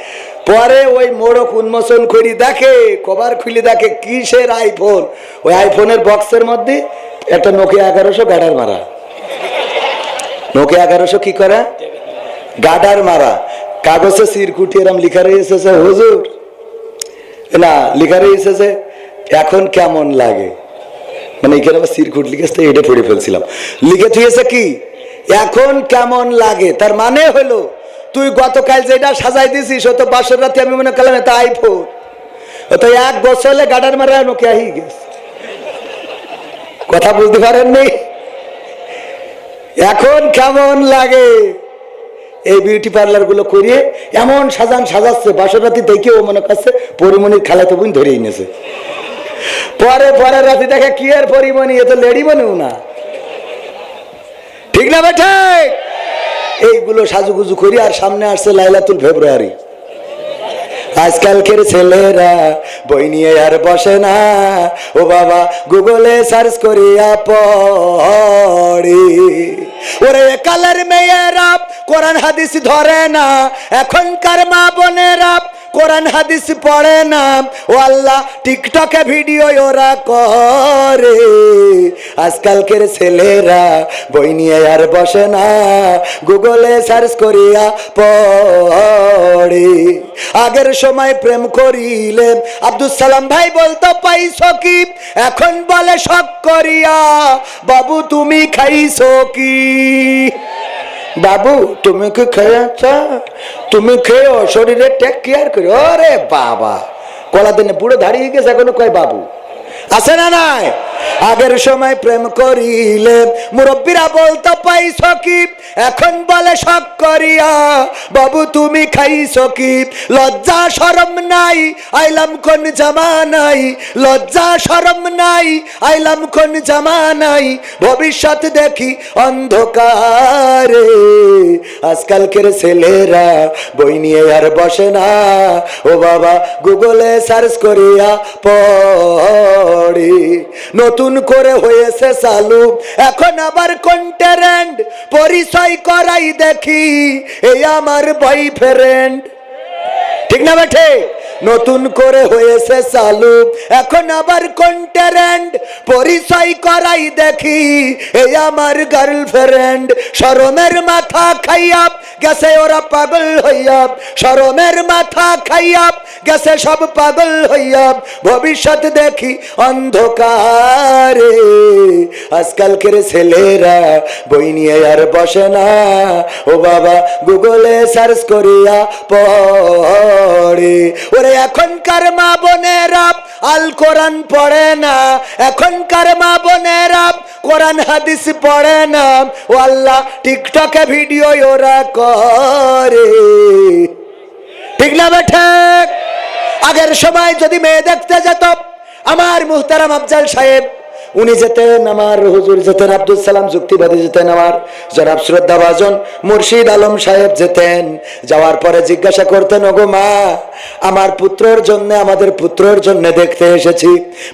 পরে ওই মোড়ক উন্মোচন করি, দেখে কভার খুলে দেখে কিসের আইফোন। ওই আইফোনের বক্সের মধ্যে একটা নোকিয়া 1100 গাডার মারা। নোকিয়া 1100 কি করা? গাডার মারা। কাগজে সিরকুটি এরম লিখা রয়েছে, হুজুর না লিখা রয়েছে যে এখন কেমন লাগে, মানে এখানে আমার সিরকুট লিখেছে, এটা পড়ে ফেলছিলাম। লিখে থুয়েছে কি এখন কেমন লাগে, তার মানে হলো তুই গতকাল যেটা সাজাই দিছিস, ও তো বাসর রাতে আমি মনে করলাম এটা আইফোন, ও তো 1 বছর হলে গাডার মারা নোকিয়া হয়ে গেছে। কথা বুঝতে পারেননি? এখন কেমন লাগে। এই বিউটি পার্লার গুলো করিয়ে এমন সাজাচ্ছে, বাসর রাতে দেখে ও মনে করছে পরিমণির খালাতো বোন ধরে এনেছে। পরে রাতে দেখে কি আর পরিমণি, এ তো লেডি বনেও না। ঠিক না বেঠে? এইগুলো সাজুগুজু করি। আর সামনে আসছে লাইলাতুল ফেব্রুয়ারি। আজকালকের ছেলেরা বই নিয়ে আর বসে না, ও বাবা গুগলে সার্চ করিয়া পড়ে। ওরে কালের মেয়েরা কোরআন হাদিস ধরে না, এখনকার মা বোনেরা কোরআন হাদিস পড়ে না, ও আল্লাহ টিকটকে ভিডিও ওরা করে। আজকালকের ছেলেরা বই নিয়ে আর বসে না, গুগলে সার্চ করিয়া পড়ে। আগের সময় প্রেম করিলে আব্দুল সালাম ভাই বলতো পাইছো কি, এখন বলে শখ করিয়া বাবু তুমি খাইছো কি। বাবু তুমি কি খেয়েছ, তুমি খেয়েও শরীরে টেক কেয়ার করো। ওরে বাবা, কলা দিনে বুড়ো দাঁড়িয়ে গেছে, এখনো কয় বাবু। আছে না নাই? আগের সময় প্রেম করিলে মুরব্বীরা বলতো পাইছো কি, এখন বলে শখ করিয়া বাবু তুমি খাইছো কি। লজ্জা শরম নাই, আইলাম কোন জামানাই, লজ্জা শরম নাই, আইলাম কোন জামানাই, ভবিষ্যৎ দেখি অন্ধকারে। আজকালকের ছেলেরা বই নিয়ে আর বসে না, ও বাবা গুগলে সার্চ করিয়া পড়ে। নতুন করে হয়েছে চালু এখন আবার কন্টেন্ট, পরিচয় করাই দেখি এই আমার বয়ফ্রেন্ড। ঠিক না বেঠে? নতুন করে হয়েছে চালু এখন আবার কন্টেন্ট, পরিচয় করাই দেখি এই আমার গার্লফ্রেন্ড। শরমের মাথা খাইয়া গেছে ওরা পাগল হইয়া, শরমের মাথা খাইয়া গেছে সব পাগল হইয়া, ভবিষ্যৎ দেখি অন্ধকারে। আজকালকের ছেলেরা বই নিয়ে আর বসে না, ও বাবা গুগলে সার্চ করিয়া পড়ে। ওরে এখনকার মা বোনেরা আল কোরআন পড়ে না, এখনকার মা বোনেরা কোরআন হাদিস পড়ে না, ও আল্লাহ টিকটকে ভিডিও ওরা করে। ঠিক না বেঠে? আগের সময় যদি মেয়ে দেখতে যেত, আমার মুহতারাম আফজাল সাহেব উনি যেতেন, আমার হুজুর যেতেন, আব্দুল সালাম যুক্তিবাদী যেতেন, আমার জনাব শ্রদ্ধাভাজন মুর্শিদ আলম সাহেব যেতেন। যাওয়ার পরে জিজ্ঞাসা করতেন, ওগো মা, আমার পুত্রের জন্য, আমাদের পুত্রের জন্য দেখতে এসেছি,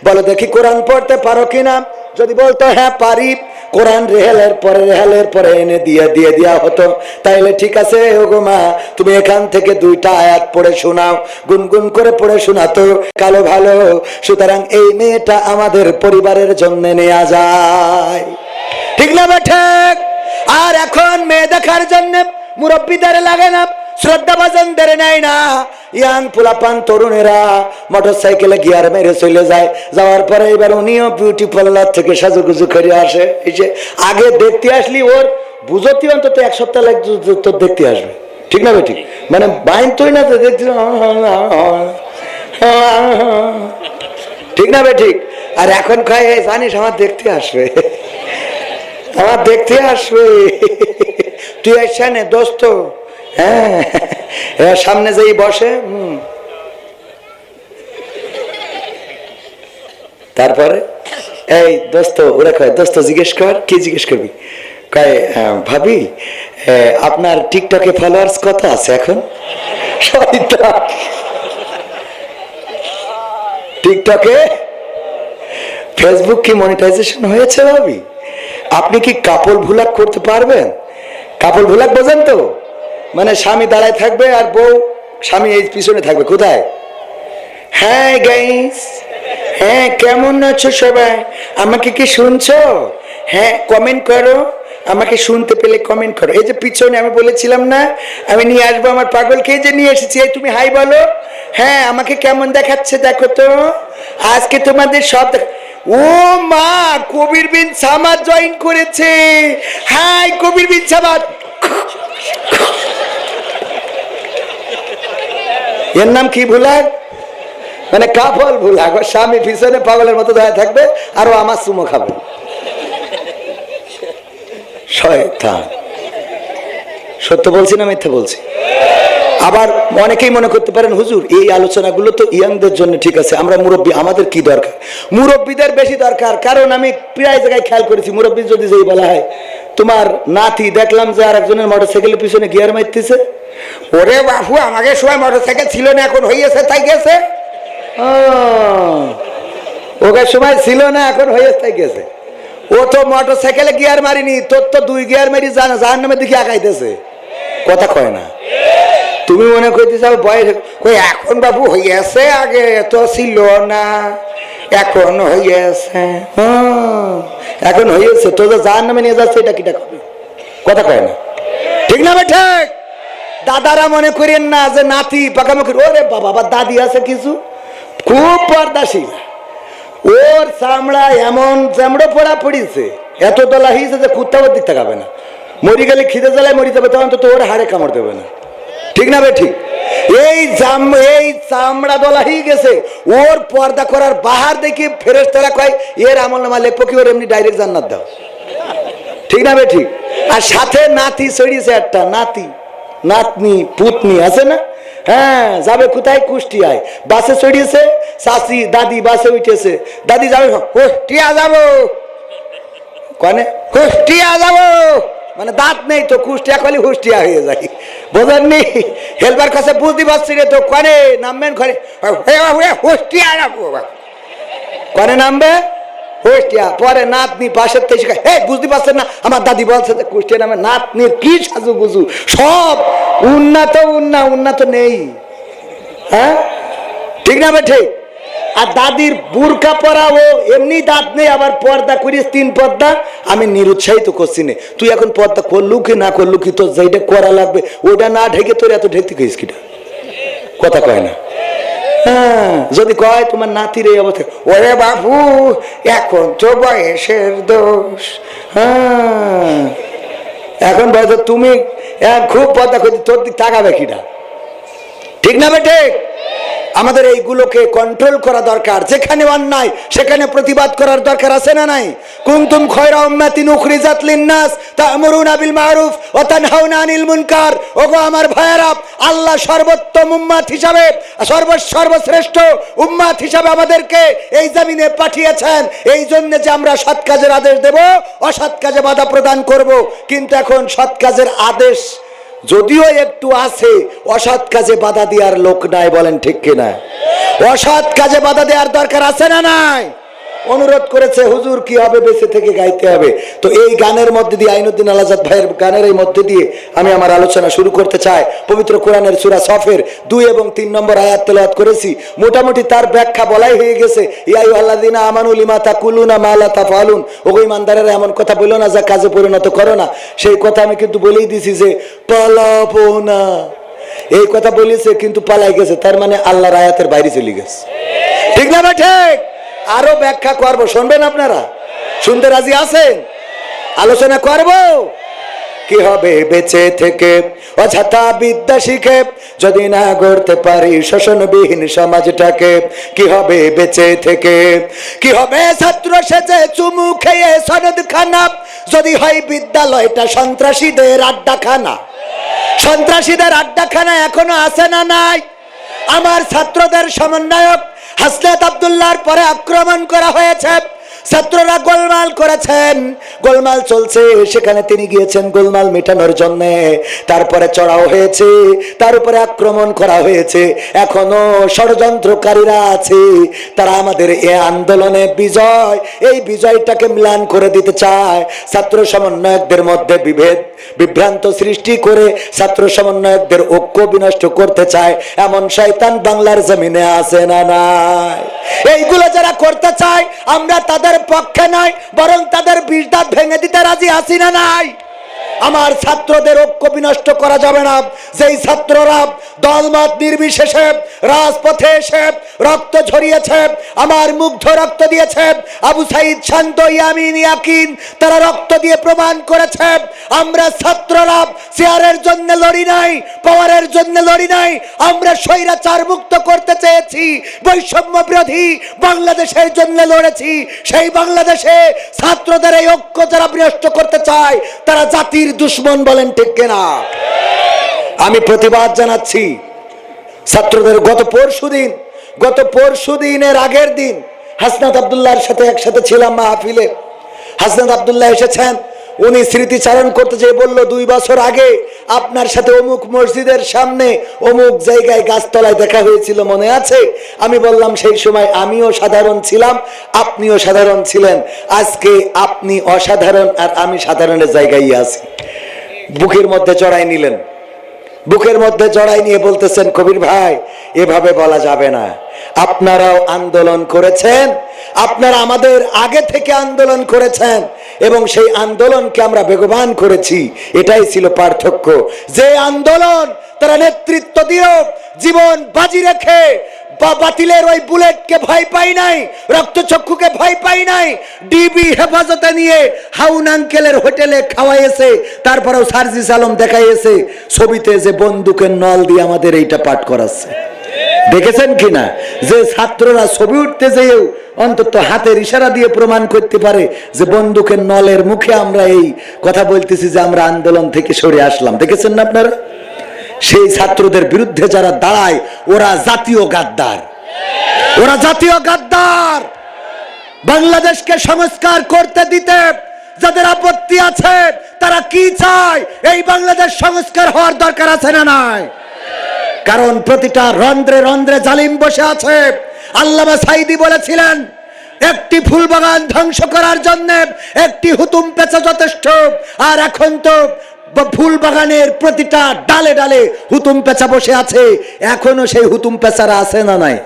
বলো দেখি কোরআন পড়তে পারো কিনা। যদি বলতো হ্যাঁ পারি, কোরআন রেহালের পরে এনে দেওয়া হতো। তাইলে ঠিক আছে ওগো মা, তুমি এখান থেকে 2টা আয়াত পড়ে শোনাও, গুনগুন করে পড়ে শোনাতো, কালো ভালো। সুতরাং এই মেয়েটা আমাদের পরিবারের জন্য নেওয়া যায়। ঠিক না ঠিক? আর এখন মেয়ে দেখার জন্য মুরব্বীদের লাগে না, শ্রদ্ধাভাজনদের নেয় না। ইয়াং পোলাপান তরুণেরা মোটর সাইকেলে গিয়ার মেরে চলে যায়। যাওয়ার পরে এবার উনিও বিউটি পার্লার থেকে সাজুগুজু করে আসে। এই যে আগে দেখতে আসলি ওর বুঝতি অন্তত 1 সপ্তাহ লাগতো তোর দেখতে আসবে। ঠিক না ঠিক? মানে বাইন তুই না তো দেখছি, ঠিক না ঠিক? আর এখন কয় জানিস আমার দেখতে আসবে, আমার দেখতে আসবে, তুই আসছে না দোস্ত। হ্যাঁ, সামনে যেই বসে, তারপরে এই দোস্ত, ওরা কয় দোস্ত জিজ্ঞেস কর। কি জিজ্ঞেস করবি? কয় ভাবি আপনার টিকটকে ফলোয়ার্স কত আছে এখন? টিকটকে, ফেসবুক কি মনিটাইজেশন হয়েছে ভাবি? আপনি কি কাপল ভুলাক করতে পারবেন? কাপল ভুলাক বোঝেন তো? মানে স্বামী দাঁড়ায় থাকবে আর বউ, স্বামী এই পিছনে থাকবে। কোথায়? হ্যাঁ গাইস, হ্যাঁ কেমন আছো সবাই, আমাকে কি শুনছো? হ্যাঁ কমেন্ট করো, আমাকে শুনতে পেলে কমেন্ট করো। এই যে পিছনে আমি বলেছিলাম না আমি নিয়ে আসবো আমার পাগলকে, যে নিয়ে এসেছি। এই তুমি হাই বলো। হ্যাঁ আমাকে কেমন দেখাচ্ছে দেখো তো, আজকে তোমাদের সব। ও মা, কবির বিন সামাদ জয়েন করেছে। হাই কবির বিন সামাদ। এর নাম কি ভুলাক? মানে কাপল ভুলাক। স্বামী পিছনে পাগলের মতো দাঁড়িয়ে থাকবে আর ও আমার চুমো খাবে। শয়তান। সত্য বলছি না মিথ্যা বলছি? আবার অনেকেই মনে করতে পারেন হুজুর এই আলোচনাগুলো তো ইয়াংদের জন্য ঠিক আছে, আমরা মুরব্বী, আমাদের কি দরকার? মুরব্বীদের বেশি দরকার। কারণ আমি প্রায় জায়গায় খেয়াল করেছি, মুরব্বী যদি যেই বলা হয় তোমার নাতি দেখলাম যে আর একজনের মোটরসাইকেলের পিছনে গিয়ার মারতেছে, ওরে বাপু আমাকে সময় মোটরসাইকেল ছিল না এখন হয়েছে তাই গেছে। ওকে সময় ছিল না এখন হয়েছে তাই গেছে। ও তো মোটরসাইকেলে গিয়ার মারিনি, তোর তো 2 গিয়ার মারি জাহান্নামের দিকে আগাইতেছে। কথা কয় না? তুমি মনে করতেছ বয়স কই এখন বাবু হইয়াছে, আগে তো ছিল না, এখন হইয়াছে। এখন হইয়াছে তো জাহান্নামে নিয়ে যাচ্ছে, এটা কিটা করবে? কথা কয় না? ঠিক না ঠিক? দাদারা মনে করেন না যে নাতি পাকামুখি, ওরে বাবা আবার দাদি আছে কিছু, খুব পর্দাশীল। ওর চামড়া এমন চামড়া পড়া পড়িছে, এত দলা হয়েছে যে কুত্তাও দিক তাকাবে না। মরি গেলে খিদে জ্বালায় মরি যাবে, তখন তো ওর হাড়ে কামড় দেবে না। ঠিক না বে ঠিক? এই চামড়া দলা হয়ে গেছে, ওর পর্দা করার বাহার দেখে ফেরেশতারা কয় এর আমল নামা লেখো কি, ওর এমনি ডাইরেক্ট জান্নাত দাও। ঠিক না বে ঠিক? আর সাথে নাতি চড়িয়েছে একটা, নাতি নাতনি পুতনি আছে না? হ্যাঁ যাবে কোথায়? কুষ্টিয়ায়। বাসে চড়িয়েছে, চাচি দাদি বাসে উঠেছে, দাদি যাবে কুষ্টিয়া যাবো, কনে কুষ্টিয়া যাবো, মানে দাঁত নেই তো কুষ্টিয়া খালি হুষ্টিয়া হয়ে যায়। বোঝেননি? হেলবার কাছে বুঝতে পারছি রে তো, কনে নামবেন? হুষ্টিয়া যাবো, কনে নামবে? কুষ্টিয়া। পরে নাতনি পাশের থেকে শিখায়, হে বুঝতে পারছেন না আমার দাদি বলছে যে কুষ্টিয়া নামে। নাতনির কি সাজু গুজু, সব উন্নত নেই। হ্যাঁ ঠিক না বে ঠিক? আর দাদির বুরকা পরা, ও এমনি দাঁত নেই, আবার পর্দা করিস 3 পর্দা। আমি নিরুৎসাহিত করছি না, তুই এখন পর্দা করলু কি না করলু কি, তোর যেটা করা লাগবে ওটা না ঢেকে তোর এত ঢেকতে গেছিস কিটা? কথা কয় না? হ্যাঁ যদি কয় তোমার নাতির এই অবস্থা, ওরে বাবু এখন তো বয়সের দোষ। হ্যাঁ এখন বয়স, তুমি খুব পর্দা করছি, তোর দিক তাকাবে কিনা? ঠিক না বে ঠিক? আমাদের এইগুলোকে কন্ট্রোল করা দরকার। যেখানে অন্যায় সেখানে প্রতিবাদ করার দরকার আছে না নাই? কুনতুম খায়রা উম্মাতিন উখরিজাত লিন-নাস তা'মুরুনা বিল মা'রুফ ওয়া তানহাউনা আনিল মুনকার। ওগো আমার ভাইয়েরা, আল্লাহ সর্বোত্তম উম্মাত হিসাবে, সর্বশ্রেষ্ঠ উম্মাত হিসাবে আমাদেরকে এই জমিনে পাঠিয়েছেন এই জন্য যে আমরা সৎ কাজের আদেশ দেব, অসৎ কাজে বাধা প্রদান করব। কিন্তু এখন সৎ কাজের আদেশ যদিও একটু আছে, অসৎ কাজে বাধা দেওয়ার লোক নাই। বলেন ঠিক কিনা? অসৎ কাজে বাধা দেওয়ার দরকার আছে না নাই? অনুরোধ করেছে হুজুর কি হবে, বেঁচে থেকে গাইতে হবে। তো এই গানের মধ্যে দিয়ে, আইনুদ্দিন আল আজাদ ভাইয়ের গানের এই মধ্যে দিয়ে আমি আমার আলোচনা শুরু করতে চাই। পবিত্র কোরআনের সূরা সফের 2 এবং 3 নম্বর আয়াত তেলাওয়াত করেছি। মোটামুটি তার ব্যাখ্যা বলাই হয়ে গেছে। ইয়া আইয়ুহাল্লাযীনা আমানু লিমা তাকুলুনা মা লা তাফআলুন। ওগো ঈমানদারেরা, এমন কথা বলো না যা কাজে পরিণত করো না। সেই কথা আমি কিন্তু বলেই দিছি যে পালাবো না, এই কথা বলেছে কিন্তু পালাই গেছে, তার মানে আল্লাহর আয়াতের বাইরে চলে গেছে। ঠিক না ভাই? ঠিক। আরো ব্যাখ্যা করবো, শুনবেন আপনারা? শুনতে রাজি আছেন? আলোচনা করব। কি হবে বেঁচে থেকে অযথা বিদ্যা শিখে যদি না গড়তে পারি শোষণবিহীন সমাজটাকে? কি হবে বেঁচে থেকে? কি হবে ছাত্র সেজে চুমু খেয়ে সনদ খানা যদি হয় বিদ্যালয়টা সন্ত্রাসীদের আড্ডাখানা? সন্ত্রাসীদের আড্ডাখানা এখনো আছে না নাই? আমার ছাত্রদের সমন্বয়ক হাসনাত আব্দুল্লাহর পরে আক্রমণ করা হয়েছে, ছাত্ররা গোলমাল করেছেন, গোলমাল চলছে, সেখানে তিনি গিয়েছেন গোলমাল মেটানোর জন্য। তারপরে চড়াও হয়েছে, তার উপরে আক্রমণ করা হয়েছে। এখনো ষড়যন্ত্রকারীরা আছে, তারা আমাদের এই আন্দোলনে বিজয়, এই বিজয়টাকে ম্লান করে দিতে চায়। ছাত্র সমন্বয়কদের মধ্যে বিভ্রান্ত সৃষ্টি করে ছাত্র সমন্বয়কদের ঐক্য বিনষ্ট করতে চায়। এমন শয়তান বাংলার জমিনে আছে না নাই? এইগুলো যারা করতে চায় আমরা তাদের পক্ষে নয়, বরং তাদের বিষ দাঁত ভেঙে দিতে রাজি আছি না নাই? আমার ছাত্রদের ঐক্য বিনষ্ট করা যাবে না। যেই ছাত্ররা দলমত নির্বিশেষে রাজপথে এসে রক্ত ঝরিয়েছে, আমার মুগ্ধ রক্ত দিয়েছে, আবু সাইদ, শান্ত, ইয়ামিন, ইয়াকিন, তারা রক্ত দিয়ে প্রমাণ করেছে আমরা ছাত্ররা চেয়ারের জন্য লড়ি নাই, পাওয়ারের জন্য লড়ি নাই। আমরা স্বৈরাচার মুক্ত করতে চেয়েছি, বৈষম্য বিরোধী বাংলাদেশের জন্য লড়েছি। সেই বাংলাদেশে ছাত্রদের এই ঐক্য যারা বিনষ্ট করতে চায় তারা জাতির দুশ্মন। বলেন ঠিক কিনা? আমি প্রতিবাদ জানাচ্ছি ছাত্রদের। গত পরশুদিনের আগের দিন হাসনাত আব্দুল্লাহর সাথে একসাথে ছিলাম মাহফিলে। হাসনাত আব্দুল্লাহ এসেছেন, উনি স্মৃতিচারণ করতে যেয়ে বলল 2 বছর আগে আপনার সাথে অমুক মসজিদের সামনে অমুক জায়গায় গাছতলায় দেখা হয়েছিল, মনে আছে? আমি বললাম সেই সময় আমিও সাধারণ ছিলাম, আপনিও সাধারণ ছিলেন। আজকে আপনি অসাধারণ আর আমি সাধারণের জায়গায় আছি। বুকের মধ্যে জড়াই নিলেন, বুকের মধ্যে জড়াই নিয়ে বলতেছেন কবির ভাই এভাবে বলা যাবে না। আপনারাও আন্দোলন করেছেন, আপনারা আমাদের আগে থেকে আন্দোলন করেছেন এবং সেই আন্দোলনকে আমরা বেগবান করেছি। এটাই ছিল পার্থক্য। যে আন্দোলন তারা নেতৃত্ব দিয়েও জীবন বাজি রেখে বাতিলের ওই বুলেটকে ভয় পাই নাই, রক্তচক্ষুকে ভয় পাই নাই, ডিবি হেফাজতে নিয়ে হাউন আঙ্কেলের হোটেলে খাওয়াইছে, তারপরেও সার্জিস আলম দেখাইছে ছবিতে যে বন্দুকের নল দিয়ে আমাদের এইটা পাঠ করাচ্ছে। দেখেছেন কিনা? যে ছাত্ররা ছবি উঠতে যেয়েও অন্তত হাতের ইশারা দিয়ে প্রমাণ করতে পারে যে বন্দুকের নলের মুখে আমরা এই কথা বলতেছি যে আমরা আন্দোলন থেকে সরে আসলাম। দেখেছেন না আপনারা? সেই ছাত্রদের বিরুদ্ধে যারা দাঁড়ায় ওরা জাতীয় গাদ্দার, ওরা জাতীয় গাদ্দার। বাংলাদেশকে সংস্কার করতে দিতে যাদের আপত্তি আছে তারা কি চায়? এই বাংলাদেশ সংস্কার হওয়ার দরকার আছে না নাই? কারণ প্রতিটা রন্ধ্রে রন্ধ্রে জালিম বসে আছে। আল্লামা সাঈদী বলেছিলেন একটি ফুল বাগান ধ্বংস করার জন্য একটি হুতুম পেঁচা যথেষ্ট। আর এখন তো ফুল বাগানের প্রতিটা ডালে ডালে হুতুম পেঁচা বসে আছে। এখনো সেই হুতুম পেঁচারা আছে না নাই?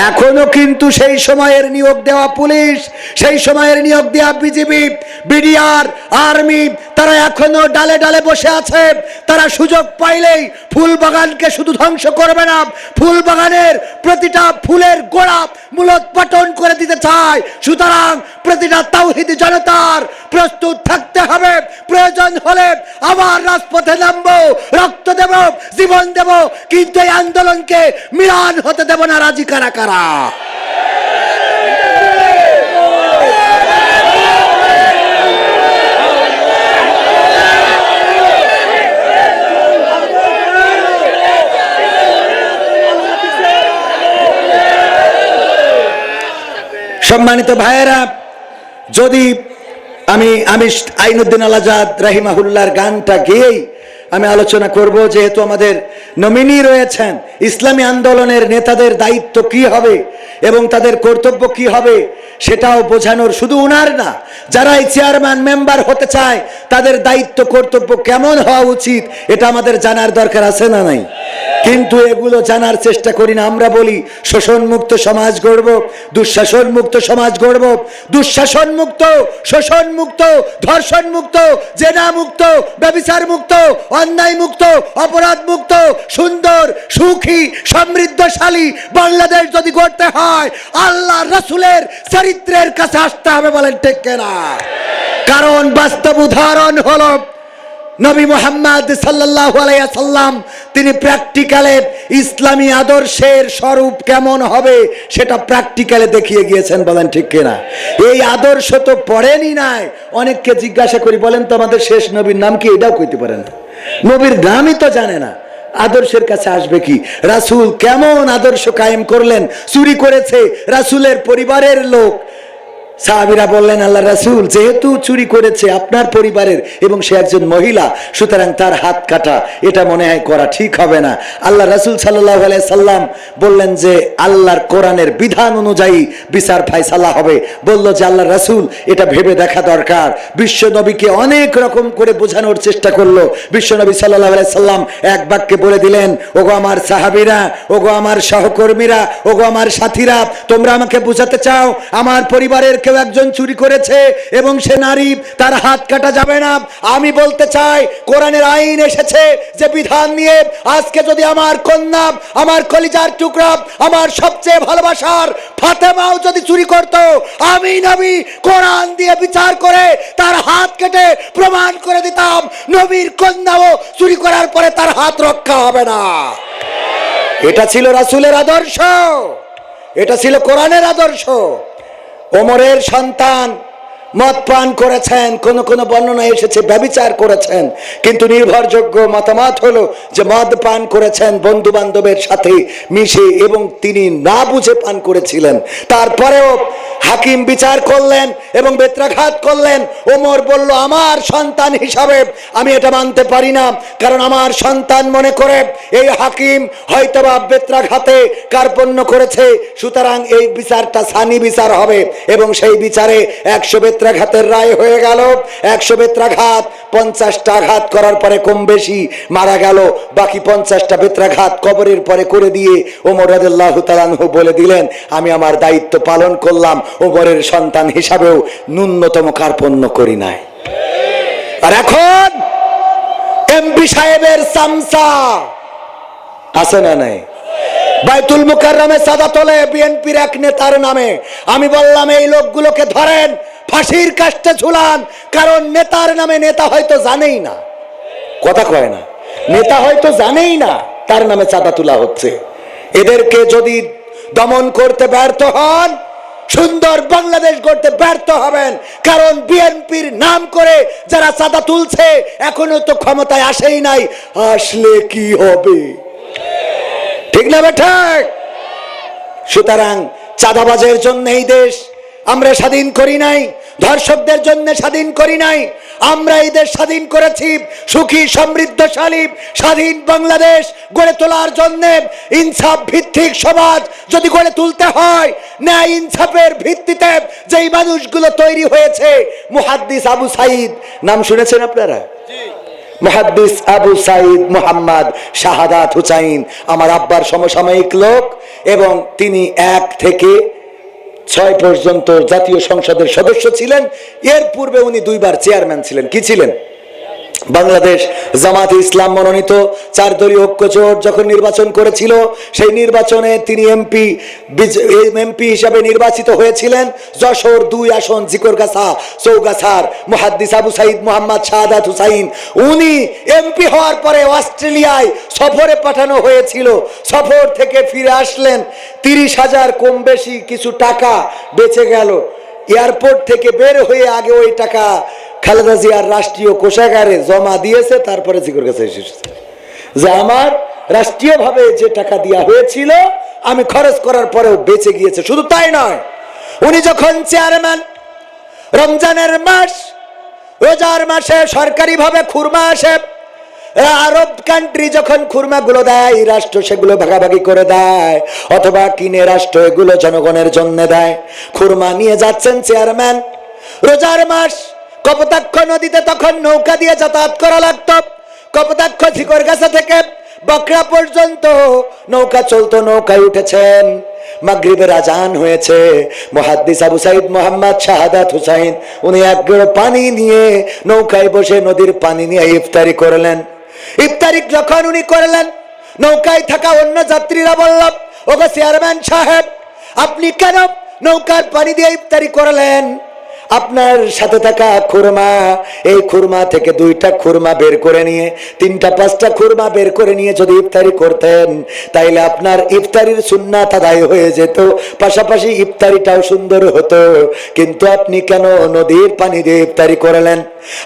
এখনো কিন্তু সেই সময়ের নিয়োগ দেওয়া পুলিশ, সেই সময়ের নিয়োগ দেওয়া বিজিবি, বিডিআর, আর্মি, তারা এখনো ডালে ডালে বসে আছে। তারা সুযোগ পাইলেই ফুল বাগানকে শুধু ধ্বংস করবে না, ফুল বাগানের প্রতিটা ফুলের গোড়া মূলোৎপাটন করে দিতে চায়। সুতরাং প্রতিটা তাওহীদি জনতার প্রস্তুত থাকতে হবে। প্রয়োজন হলে আবার রাজপথে নামবো, রক্ত দেব, জীবন দেব, কিন্তু এই আন্দোলনকে মিলান হতে দেব না। রাজি কারা কারা? সম্মানিত ভাইয়েরা, যদি আমি আইনুদ্দিন আল আজাদ রাহিমাহুল্লাহর গানটা গেয়েই আমি আলোচনা করব, যেহেতু আমাদের নমিনি রয়েছেন, ইসলামী আন্দোলনের নেতাদের দায়িত্ব কি হবে এবং তাদের কর্তব্য কি হবে সেটাও বোঝানোর, শুধু উনার না, যারা এই চেয়ারম্যান মেম্বার হতে চায় তাদের দায়িত্ব কর্তব্য কেমন হওয়া উচিত এটা আমাদের জানার দরকার আছে না নাই? কিন্তু এগুলো জানার চেষ্টা করি না। আমরা বলি শোষণ মুক্ত সমাজ গড়ব, দুঃশাসন মুক্ত সমাজ গড়ব। দুঃশাসন মুক্ত, শোষণ মুক্ত, ধর্ষণ মুক্ত, জেনা মুক্ত, ব্যভিচার মুক্ত, অন্যায় মুক্ত, অপরাধ মুক্ত, সুন্দর, সুখী, সমৃদ্ধশালী বাংলাদেশ যদি গড়তে হয়, আল্লাহ রাসূলের চরিত্রের কাছে আসতে হবে। বলেন ঠিক কিনা? কারণ বাস্তব উদাহরণ হলো নবী মুহাম্মদ সাল্লাল্লাহু আলাইহি ওয়াসাল্লাম। তিনি প্র্যাকটিক্যালে ইসলামী আদর্শের স্বরূপ কেমন হবে সেটা প্র্যাকটিক্যালে দেখিয়ে গিয়েছেন। বলেন ঠিক কিনা? এই আদর্শ তো পড়েনি নাই। অনেককে জিজ্ঞাসা করি, বলেন তো আমাদের শেষ নবীর নাম কি? এটাও কইতে পারেন না। নবীর নামই তো জানে না, আদর্শের কাছে আসবে কি? রাসূল কেমন আদর্শ কায়েম করলেন? চুরি করেছে রাসূলের পরিবারের লোক। সাহাবীরা বললেন, আল্লাহ রাসূল, যেহেতু চুরি করেছে আপনার পরিবারের এবং সে একজন মহিলা, সুতরাং তার হাত কাটা এটা মনে হয় করা ঠিক হবে না। আল্লাহ রাসূল সাল্লাল্লাহু আলাইহি সাল্লাম বললেন যে আল্লাহর কোরআনের বিধান অনুযায়ী বিচার ফায়সালা হবে। বলল যে আল্লাহ রাসূল, এটা ভেবে দেখা দরকার। বিশ্ব নবীকে অনেক রকম করে বোঝানোর চেষ্টা করলো। বিশ্ব নবী সাল্লাল্লাহু আলাইহি সাল্লাম এক বাক্যে বলে দিলেন, ওগো আমার সাহাবীরা, ওগো আমার সহকর্মীরা, ওগো আমার সাথীরা, তোমরা আমাকে বোঝাতে চাও আমার পরিবারের কেউ একজন চুরি করেছে এবং সে নারী, তার হাত কাটা যাবে না। আমি বলতে চাই, কোরআনের আইন এসেছে যে বিধান নিয়ে, আজকে যদি আমার কন্যা, আমার কলিজার টুকরা, আমার সবচেয়ে ভালোবাসার ফাতেমাও যদি চুরি করত, আমি নবী কোরআন দিয়ে বিচার করে তার হাত কেটে প্রমাণ করে দিতাম নবীর কন্যাও চুরি করার পরে তার হাত রক্ষা হবে না। এটা ছিল রাসূলের আদর্শ, এটা ছিল কোরআনের আদর্শ। ওমরের সন্তান মদ পান করেছেন, কোন কোন বর্ণনায় এসেছে ব্যভিচার করেছেন, কিন্তু নির্ভরযোগ্য মতামত হলো যে মদ পান করেছেন বন্ধু বান্ধবের সাথে মিশে এবং তিনি না বুঝে পান করেছিলেন। তারপরেও হাকিম বিচার করলেন এবং বেত্রাঘাত করলেন। ওমর বলল, আমার সন্তান হিসাবে আমি এটা মানতে পারি না, কারণ আমার সন্তান মনে করে এই হাকিম হয়তোবা বেত্রাঘাতে কার্পণ্য করেছে, সুতরাং এই বিচারটা সানি বিচার হবে। এবং সেই বিচারে 100 বেত্রাঘাতের রায় হয়ে গেল। 100 বেত্রাঘাত, 50টা আঘাত করার পরে কম বেশি মারা গেল। বাকি 50টা বেত্রাঘাত কবরের পরে করে দিয়ে ওমর রাদিয়াল্লাহু তাআলা আনহু বলে দিলেন, আমি আমার দায়িত্ব পালন করলাম, ওমরের সন্তান হিসাবেও ন্যূনতম কার্পণ্য করি নাই। আর এখন এমপি সাহেবের চামচা আছে না নাই? বাইতুল মুকাররমে সাদা তোলে বিএনপির এক নেতার নামে। আমি বললাম, এই লোকগুলোকে ধরেন, ফাঁসির কাস্টে ঝুলান, কারণ নেতার নামে নেতা হয়তো জানেই না, কথা কয় না, নেতা হয়তো জানেই না তার নামে চাঁদা তোলা হচ্ছে। এদেরকে যদি দমন করতে ব্যর্থ হন, সুন্দর বাংলাদেশ গড়তে ব্যর্থ হবেন। কারণ বিএনপির নাম করে যারা চাঁদা তুলছে এখনো তো ক্ষমতায় আসেই নাই, আসলে কি হবে? ঠিক না বেঠিক? সুতরাং চাঁদাবাজের জন্য এই দেশ আমরা স্বাধীন করি নাই, ধর্ষকদের জন্য স্বাধীন করি নাই। আমরা এই দেশ স্বাধীন করেছি সুখী, সমৃদ্ধশালী, স্বাধীন বাংলাদেশ গড়ে তোলার জন্য। ইনসাফ ভিত্তিক সমাজ যদি গড়ে তুলতে হয়, ন্যায় ইনসাফের ভিত্তিতে যেই মানুষগুলো তৈরি হয়েছে, মুহাদ্দিস আবু সাঈদ নাম শুনেছেন আপনারা? মুহাদ্দিস আবু সাঈদ মুহাম্মদ শাহাদাত হুসাইন আমার আব্বার সমসাময়িক লোক, এবং তিনি 1 থেকে 6 পর্যন্ত জাতীয় সংসদের সদস্য ছিলেন। এর পূর্বে উনি 2 বার চেয়ারম্যান ছিলেন। কি ছিলেন? বাংলাদেশ জামাতে ইসলাম মনোনীত 4 দলীয় ঐক্যজোট যখন নির্বাচন করেছিল, সেই নির্বাচনে তিনি এমপি হিসাবে নির্বাচিত হয়েছিলেন। যশোর 2 আসন জিকরগাছা চৌগাছার মুহাদ্দিস আবু সাইদ মোহাম্মদ শাহাদাত হুসাইন, উনি এমপি হওয়ার পরে অস্ট্রেলিয়ায় সফরে পাঠানো হয়েছিল। সফর থেকে ফিরে আসলেন, 30,000 কম বেশি কিছু টাকা বেঁচে গেল। এয়ারপোর্ট থেকে বের হয়ে আগে ওই টাকা খালেদা জিয়ার রাষ্ট্রীয় কোষাগারে জমা দিয়েছে, তারপরে জিকর কাছে এসেছে যে আমার রাষ্ট্রীয়ভাবে যে টাকা দেওয়া হয়েছিল আমি খরচ করার পরেও বেঁচে গিয়েছে। শুধু তাই নয়, উনি যখন চেয়ারম্যান, রমজানের মাস, রোজার মাসে সরকারিভাবে খুরমা আসে। আরব কান্ট্রি যখন খুরমাগুলো দেয়, রাষ্ট্র সেগুলো ভাগাভাগি করে দেয় অথবা কিনে রাষ্ট্র এগুলো জনগণের জন্য দেয়। খুরমা নিয়ে যাচ্ছেন চেয়ারম্যান। রোজার মাস, কপোতাক্ষ নদীতে তখন নৌকা দিয়ে যাতায়াত করা লাগতো। কপোতাক্ষ ঝিকরগাছা থেকে বকরা পর্যন্ত নৌকা চলতো, নৌকায় উঠেছেন। মাগরিবের আজান হয়েছে। মুহাদ্দিস আবু সাইদ মোহাম্মদ শাহাদাত হুসাইন উনি এক গড় পানি নিয়ে নৌকায় বসে নদীর পানি নিয়ে ইফতারি করলেন। ইফতারি যখন উনি করলেন, নৌকায় থাকা অন্য যাত্রীরা বলল, ওগো চেয়ারম্যান সাহেব, আপনি কেন নৌকার পানি দিয়ে ইফতারি করলেন? আপনার সাথে থাকা খুরমা, এই খুরমা থেকে 2টা খুরমা বের করে নিয়ে 3টা 5টা খুরমা বের করে নিয়ে যদি ইফতারি করতেন, তাইলে আপনার ইফতারির সুন্নাত আদায় হয়ে যেত, পাশাপাশি ইফতারিটাও সুন্দর হতো। কিন্তু আপনি কেন নদীর পানি দিয়ে ইফতারি করলেন?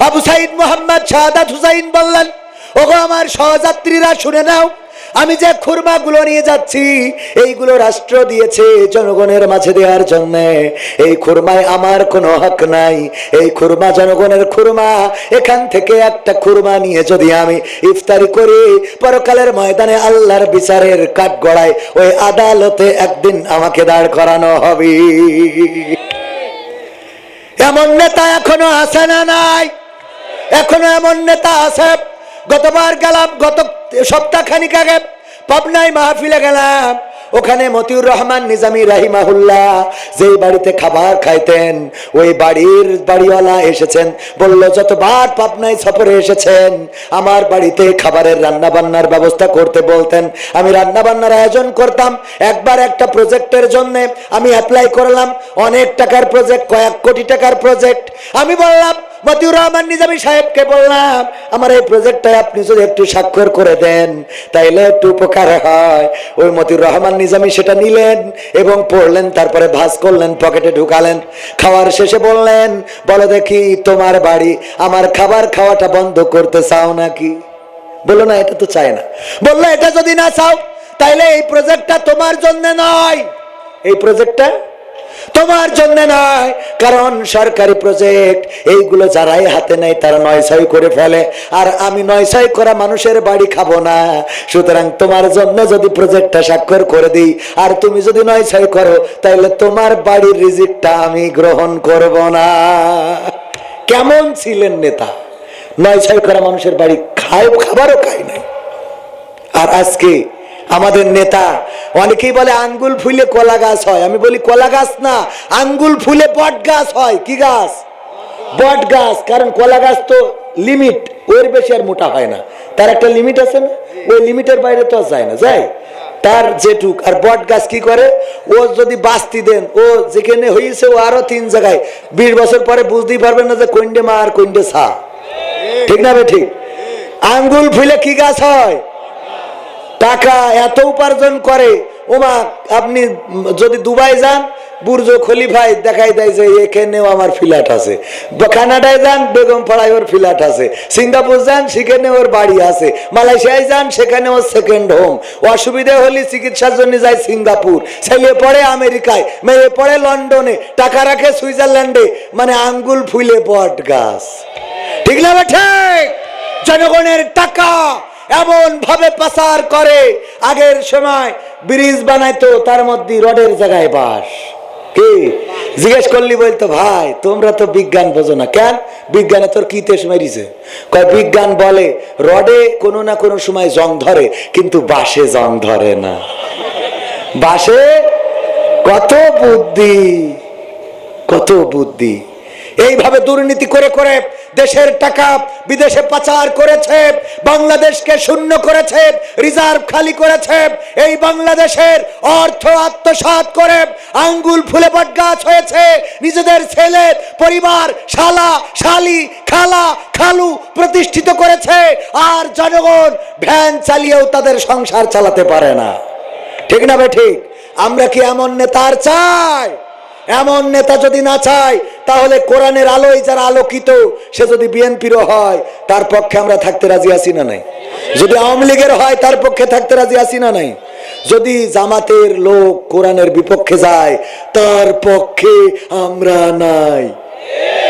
আবু সাইদ মোহাম্মদ শাহাদাত হুসাইন বললেন, ওগো আমার সহযাত্রীরা শুনে নাও, আমি যে খুরমাগুলো নিয়ে যাচ্ছি এইগুলো রাষ্ট্র দিয়েছে জনগণের মাঝে দেওয়ার জন্য। এই খুরমায় আমার কোনো হক নাই। এই খুরমা জনগণের খুরমা। এখান থেকে একটা খুরমা নিয়ে যদি আমি ইফতারি করি, পরকালের ময়দানে আল্লাহর বিচারের কাঠগড়ায় ওই আদালতে একদিন আমাকে দাঁড় করানো হবে। এমন নেতা এখনো আছে না নাই? এখনো এমন নেতা আছে। গতবার গেলাম, গত সপ্তাহখানিক আগে পাবনায় মাহফিলে গেলাম। ওখানে মতিউর রহমান নিজামী রাহিমাহুল্লাহ যেই বাড়িতে খাবার খাইতেন, ওই বাড়িওয়ালা এসেছেন, বলল যতবার পাবনায় সফরে এসেছেন আমার বাড়িতে খাবারের রান্না বান্নার ব্যবস্থা করতে বলতেন, আমি রান্না বান্নার আয়োজন করতাম। একবার একটা প্রজেক্টের জন্য আমি অ্যাপ্লাই করলাম, অনেক টাকার প্রজেক্ট, কয়েক কোটি টাকার প্রজেক্ট। আমি বললাম মতিউর রহমান নিজামী সাহেবকে, বললাম আমার এই প্রজেক্টটায় আপনি যদি একটু স্বাক্ষর করে দেন তাইলে একটু উপকার হয়। ওই মতিউর রহমান নিজামী সেটা নিলেন এবং পড়লেন, তারপরে ভাঁজ করলেন, পকেটে ঢুকালেন। খাওয়ার শেষে বললেন, বলো দেখি তোমার বাড়ি আমার খাবার খাওয়াটা বন্ধ করতে চাও নাকি? বললো না, এটা তো চায় না। বললো এটা যদি না চাও তাইলে এই প্রজেক্টটা তোমার জন্য নয়। এই প্রজেক্টটা তোমার জন্য নয়, কারণ সরকারি প্রজেক্ট এইগুলো যারাই হাতে নেয় তারা 9-6 করে ফেলে, আর আমি 9-6 করা মানুষের বাড়ি খাবো না। সুতরাং তোমার জন্য যদি প্রজেক্টটা স্বাক্ষর করে দিই আর তুমি যদি 9-6 করো, তাহলে তোমার বাড়ির রিজিকটা আমি গ্রহণ করব না। কেমন ছিলেন নেতা? 9-6 করা মানুষের বাড়ি খাবারও খাই নাই। আর আজকে আমাদের নেতা, অনেকেই বলে আঙ্গুল ফুলে কলা গাছ হয়। আমি বলি কলা গাছ না, আঙ্গুল ফুলে বট গাছ হয়। কি গাছ? বট গাছ। কারণ কলা গাছ তো লিমিট, ওর বেশি আর মোটা হয় না, তার একটা লিমিট আছে না? ওই লিমিটের বাইরে তো যায় না, যায় তার যেটুক। আর বট গাছ কি করে, ও যদি বাস্তি দেন, ও যেখানে হয়েছে ও আরো 3 জায়গায় 20 বছর পরে বুঝতেই পারবেন না যে কোনটে মা আর কোনটে ছা। ঠিক না? ঠিক। আঙ্গুল ফুলে কি গাছ হয়? টাকা এত উপার্জন করে। ওমা, আপনি যদি দুবাই যান, বুর্জ খলিফায় দেখাই দেয় যে এখানেও আমার ফ্ল্যাট আছে। কানাডায় যান, বেগম পাড়ায় ওর ফ্ল্যাট আছে। সিঙ্গাপুর যান, সেখানে ওর বাড়ি আছে। মালয়েশিয়ায় যান, সেখানে ওর সেকেন্ড হোম। অসুবিধা হলে চিকিৎসার জন্য যায় সিঙ্গাপুর, ছেলে পড়ে আমেরিকায়, মেয়ে পড়ে লন্ডনে, টাকা রাখে সুইজারল্যান্ডে। মানে আঙ্গুল ফুলে বট গাছ। ঠিক না? ঠিক। জনগণের টাকা এমন ভাবে পাচার করে। আগের সময় ব্রিজ বানাইতো, তার মধ্যে রডের জায়গায় বাঁশ। কি জিজ্ঞেস করলি বলতো, ভাই তোমরা তো বিজ্ঞান বোঝো না। কেন? বিজ্ঞানে তোর কি তেজ মেরিছে? কয় বিজ্ঞান বলে রডে কোনো না কোনো সময় জং ধরে, কিন্তু বাঁশে জং ধরে না। বাঁশে কত বুদ্ধি, কত বুদ্ধি। এইভাবে দুর্নীতি করে করে দেশের টাকা বিদেশে পাচার করেছে, বাংলাদেশকে শূন্য করেছে, রিজার্ভ খালি করেছে। এই বাংলাদেশের অর্থ আত্মসাৎ করে আঙ্গুল ফুলে বটগাছ হয়েছে। নিজেদের ছেলে পরিবার, শালা শালি, খালা খালু প্রতিষ্ঠিত করেছে, আর জনগণ ভ্যান চালিয়েও তাদের সংসার চালাতে পারে না। ঠিক না ভাই? ঠিক। আমরা কি এমন নেতার চাই? এমন নেতা যদি না চাই, তাহলে কোরআনের আলোয় যারা আলোকিত, সে যদি বিএনপিরও হয়, তার পক্ষে আমরা থাকতে রাজি আছি না নাই? যদি আওয়ামী লীগের হয়, তার পক্ষে থাকতে রাজি আছি না নাই? যদি জামাতের লোক কোরআনের বিপক্ষে যায়, তার পক্ষে আমরা নাই।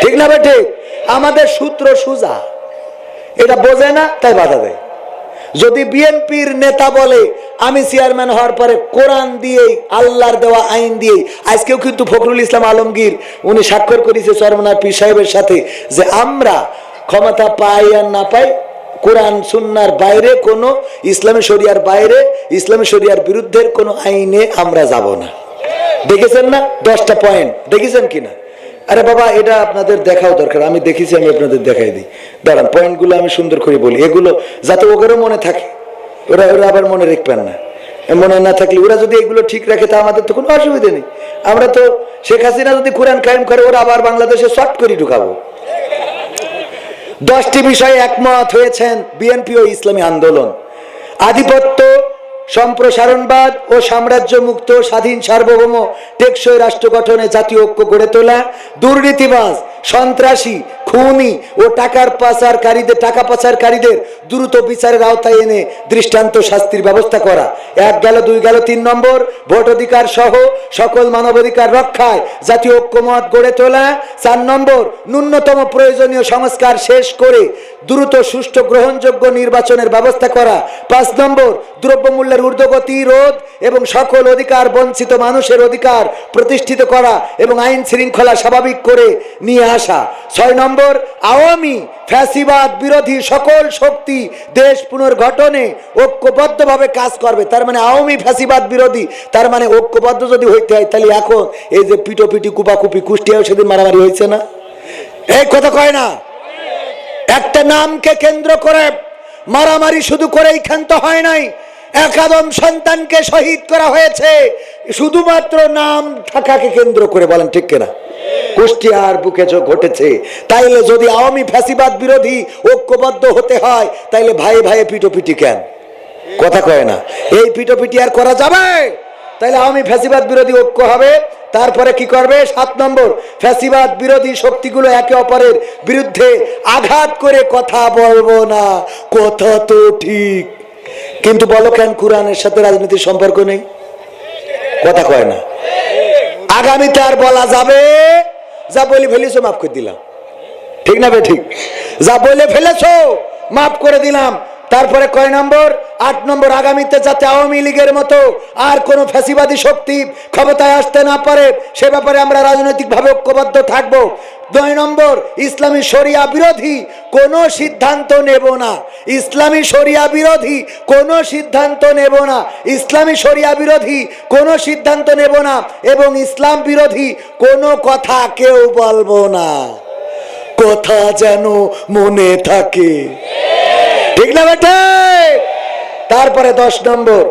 ঠিক না ভাই? ঠিক। আমাদের সূত্র সুজা, এটা বোঝে না, তাই বাধা দেয়। যদি বিএনপির নেতা বলে আমি চেয়ারম্যান হওয়ার পরে কোরআন দিয়েই, আল্লাহর দেওয়া আইন দিয়েই, আজকেও কিন্তু ফখরুল ইসলাম আলমগীর উনি স্বাক্ষর করেছে চরমনার পীর সাহেবের সাথে, যে আমরা ক্ষমতা পাই আর না পাই, কোরআন সুন্নাহর বাইরে কোনো, ইসলামী শরিয়ার বাইরে, ইসলামী শরিয়ার বিরুদ্ধে কোনো আইনে আমরা যাব না। দেখেছেন না 10টা পয়েন্ট? দেখেছেন কিনা? আরে বাবা, এটা আপনাদের দেখাও দরকার। আমি দেখেছি, আমি আপনাদের দেখাই দিই। দাঁড়ান, পয়েন্টগুলো আমি সুন্দর করে বলি, এগুলো যাতে ওদেরও মনে থাকে। ওরা আবার মনে রাখবেন না, মনে না থাকলে ওরা যদি এগুলো ঠিক রাখে, তা আমাদের তো কোনো অসুবিধা নেই। আমরা তো শেখ হাসিনা যদি কোরআন কায়েম করে, ওরা আবার বাংলাদেশে শর্ট করে ঢুকাবো। 10টি বিষয়ে একমত হয়েছেন বিএনপি ও ইসলামী আন্দোলন। আধিপত্য, সম্প্রসারণবাদ ও সাম্রাজ্য মুক্ত স্বাধীন সার্বভৌম টেকসই রাষ্ট্র গঠনে জাতীয় ঐক্য গড়ে তোলা, দুর্নীতিবাজ, সন্ত্রাসী, খুনি ও টাকা পাচারকারীদের দ্রুত বিচারের আওতায় এনে দৃষ্টান্ত শাস্তির ব্যবস্থা করা। 1 গেল, 2 গেল, 3 নম্বর ভোট অধিকার সহ সকল মানবাধিকার রক্ষায় জাতীয় ঐক্যমত গড়ে তোলা। 4 নম্বর ন্যূনতম প্রয়োজনীয় সংস্কার শেষ করে দ্রুত সুষ্ঠু গ্রহণযোগ্য নির্বাচনের ব্যবস্থা করা। 5 নম্বর দ্রব্যমূল্যের ঊর্ধ্বগতি রোধ এবং সকল অধিকার বঞ্চিত মানুষের অধিকার প্রতিষ্ঠিত করা এবং আইন শৃঙ্খলা স্বাভাবিক করে নিয়ে আসা। 6 নম্বর আওয়ামী ফ্যাসিবাদ বিরোধী সকল শক্তি দেশ পুনর্গঠনে ঐক্যবদ্ধভাবে কাজ করবে। তার মানে আওয়ামী ফ্যাসিবাদ বিরোধী, তার মানে ঐক্যবদ্ধ যদি হইতে হয়, তাহলে এখন এই যে পিটোপিটি কুপাকুপি, কুষ্টিয়াও সেদিন মারামারি হয়েছে না? এই কথা কয় না? একটা নামকে কেন্দ্র করে মারামারি শুধু করেই ক্ষান্ত হয় নাই, একাদম সন্তানকে শহীদ করা হয়েছে শুধুমাত্র নাম ঢাকাকে কেন্দ্র করে। বলেন ঠিক কিনা? কুষ্টিয়ার বুকে ঘটেছে। তাইলে যদি আওয়ামী ফ্যাসিবাদ বিরোধী ঐক্যবদ্ধ হতে হয়, তাইলে ভাই ভাইয়ে পিটোপিটি কেন? কথা কয় না? এই পিটোপিটি আর করা যাবে? তাইলে আওয়ামী ফ্যাসিবাদ বিরোধী ঐক্য হবে। তারপরে কি করবে? 7 নম্বর ফ্যাসিবাদ বিরোধী শক্তিগুলো একে অপরের বিরুদ্ধে আঘাত করে কথা বলবো না। কথা তো ঠিক, কিন্তু বলো কেন কোরআনের সাথে রাজনীতির সম্পর্ক নেই? কথা কয় না? আগামীতে আর বলা যাবে? যা বলে ফেলেছো মাফ করে দিলাম। ঠিক না বে? ঠিক। যা বলে ফেলেছো মাফ করে দিলাম। তারপরে কয় নম্বর? 8 নম্বর আগামীতে যাতে আওয়ামী লীগের মতো আর কোনো ফ্যাসিবাদী শক্তি ক্ষমতায় আসতে না পারে, সে ব্যাপারে আমরা রাজনৈতিকভাবে ঐক্যবদ্ধ থাকব। 9 নম্বর ইসলামী শরিয়া বিরোধী কোনো সিদ্ধান্ত নেব না। ইসলামী শরিয়া বিরোধী কোনো সিদ্ধান্ত নেব না। ইসলামী শরিয়া বিরোধী কোনো সিদ্ধান্ত নেব না এবং ইসলাম বিরোধী কোনো কথা কেউ বলবো না। কথা যেন মনে থাকে। ঠিক না বেটা? তারপরে 10 নম্বর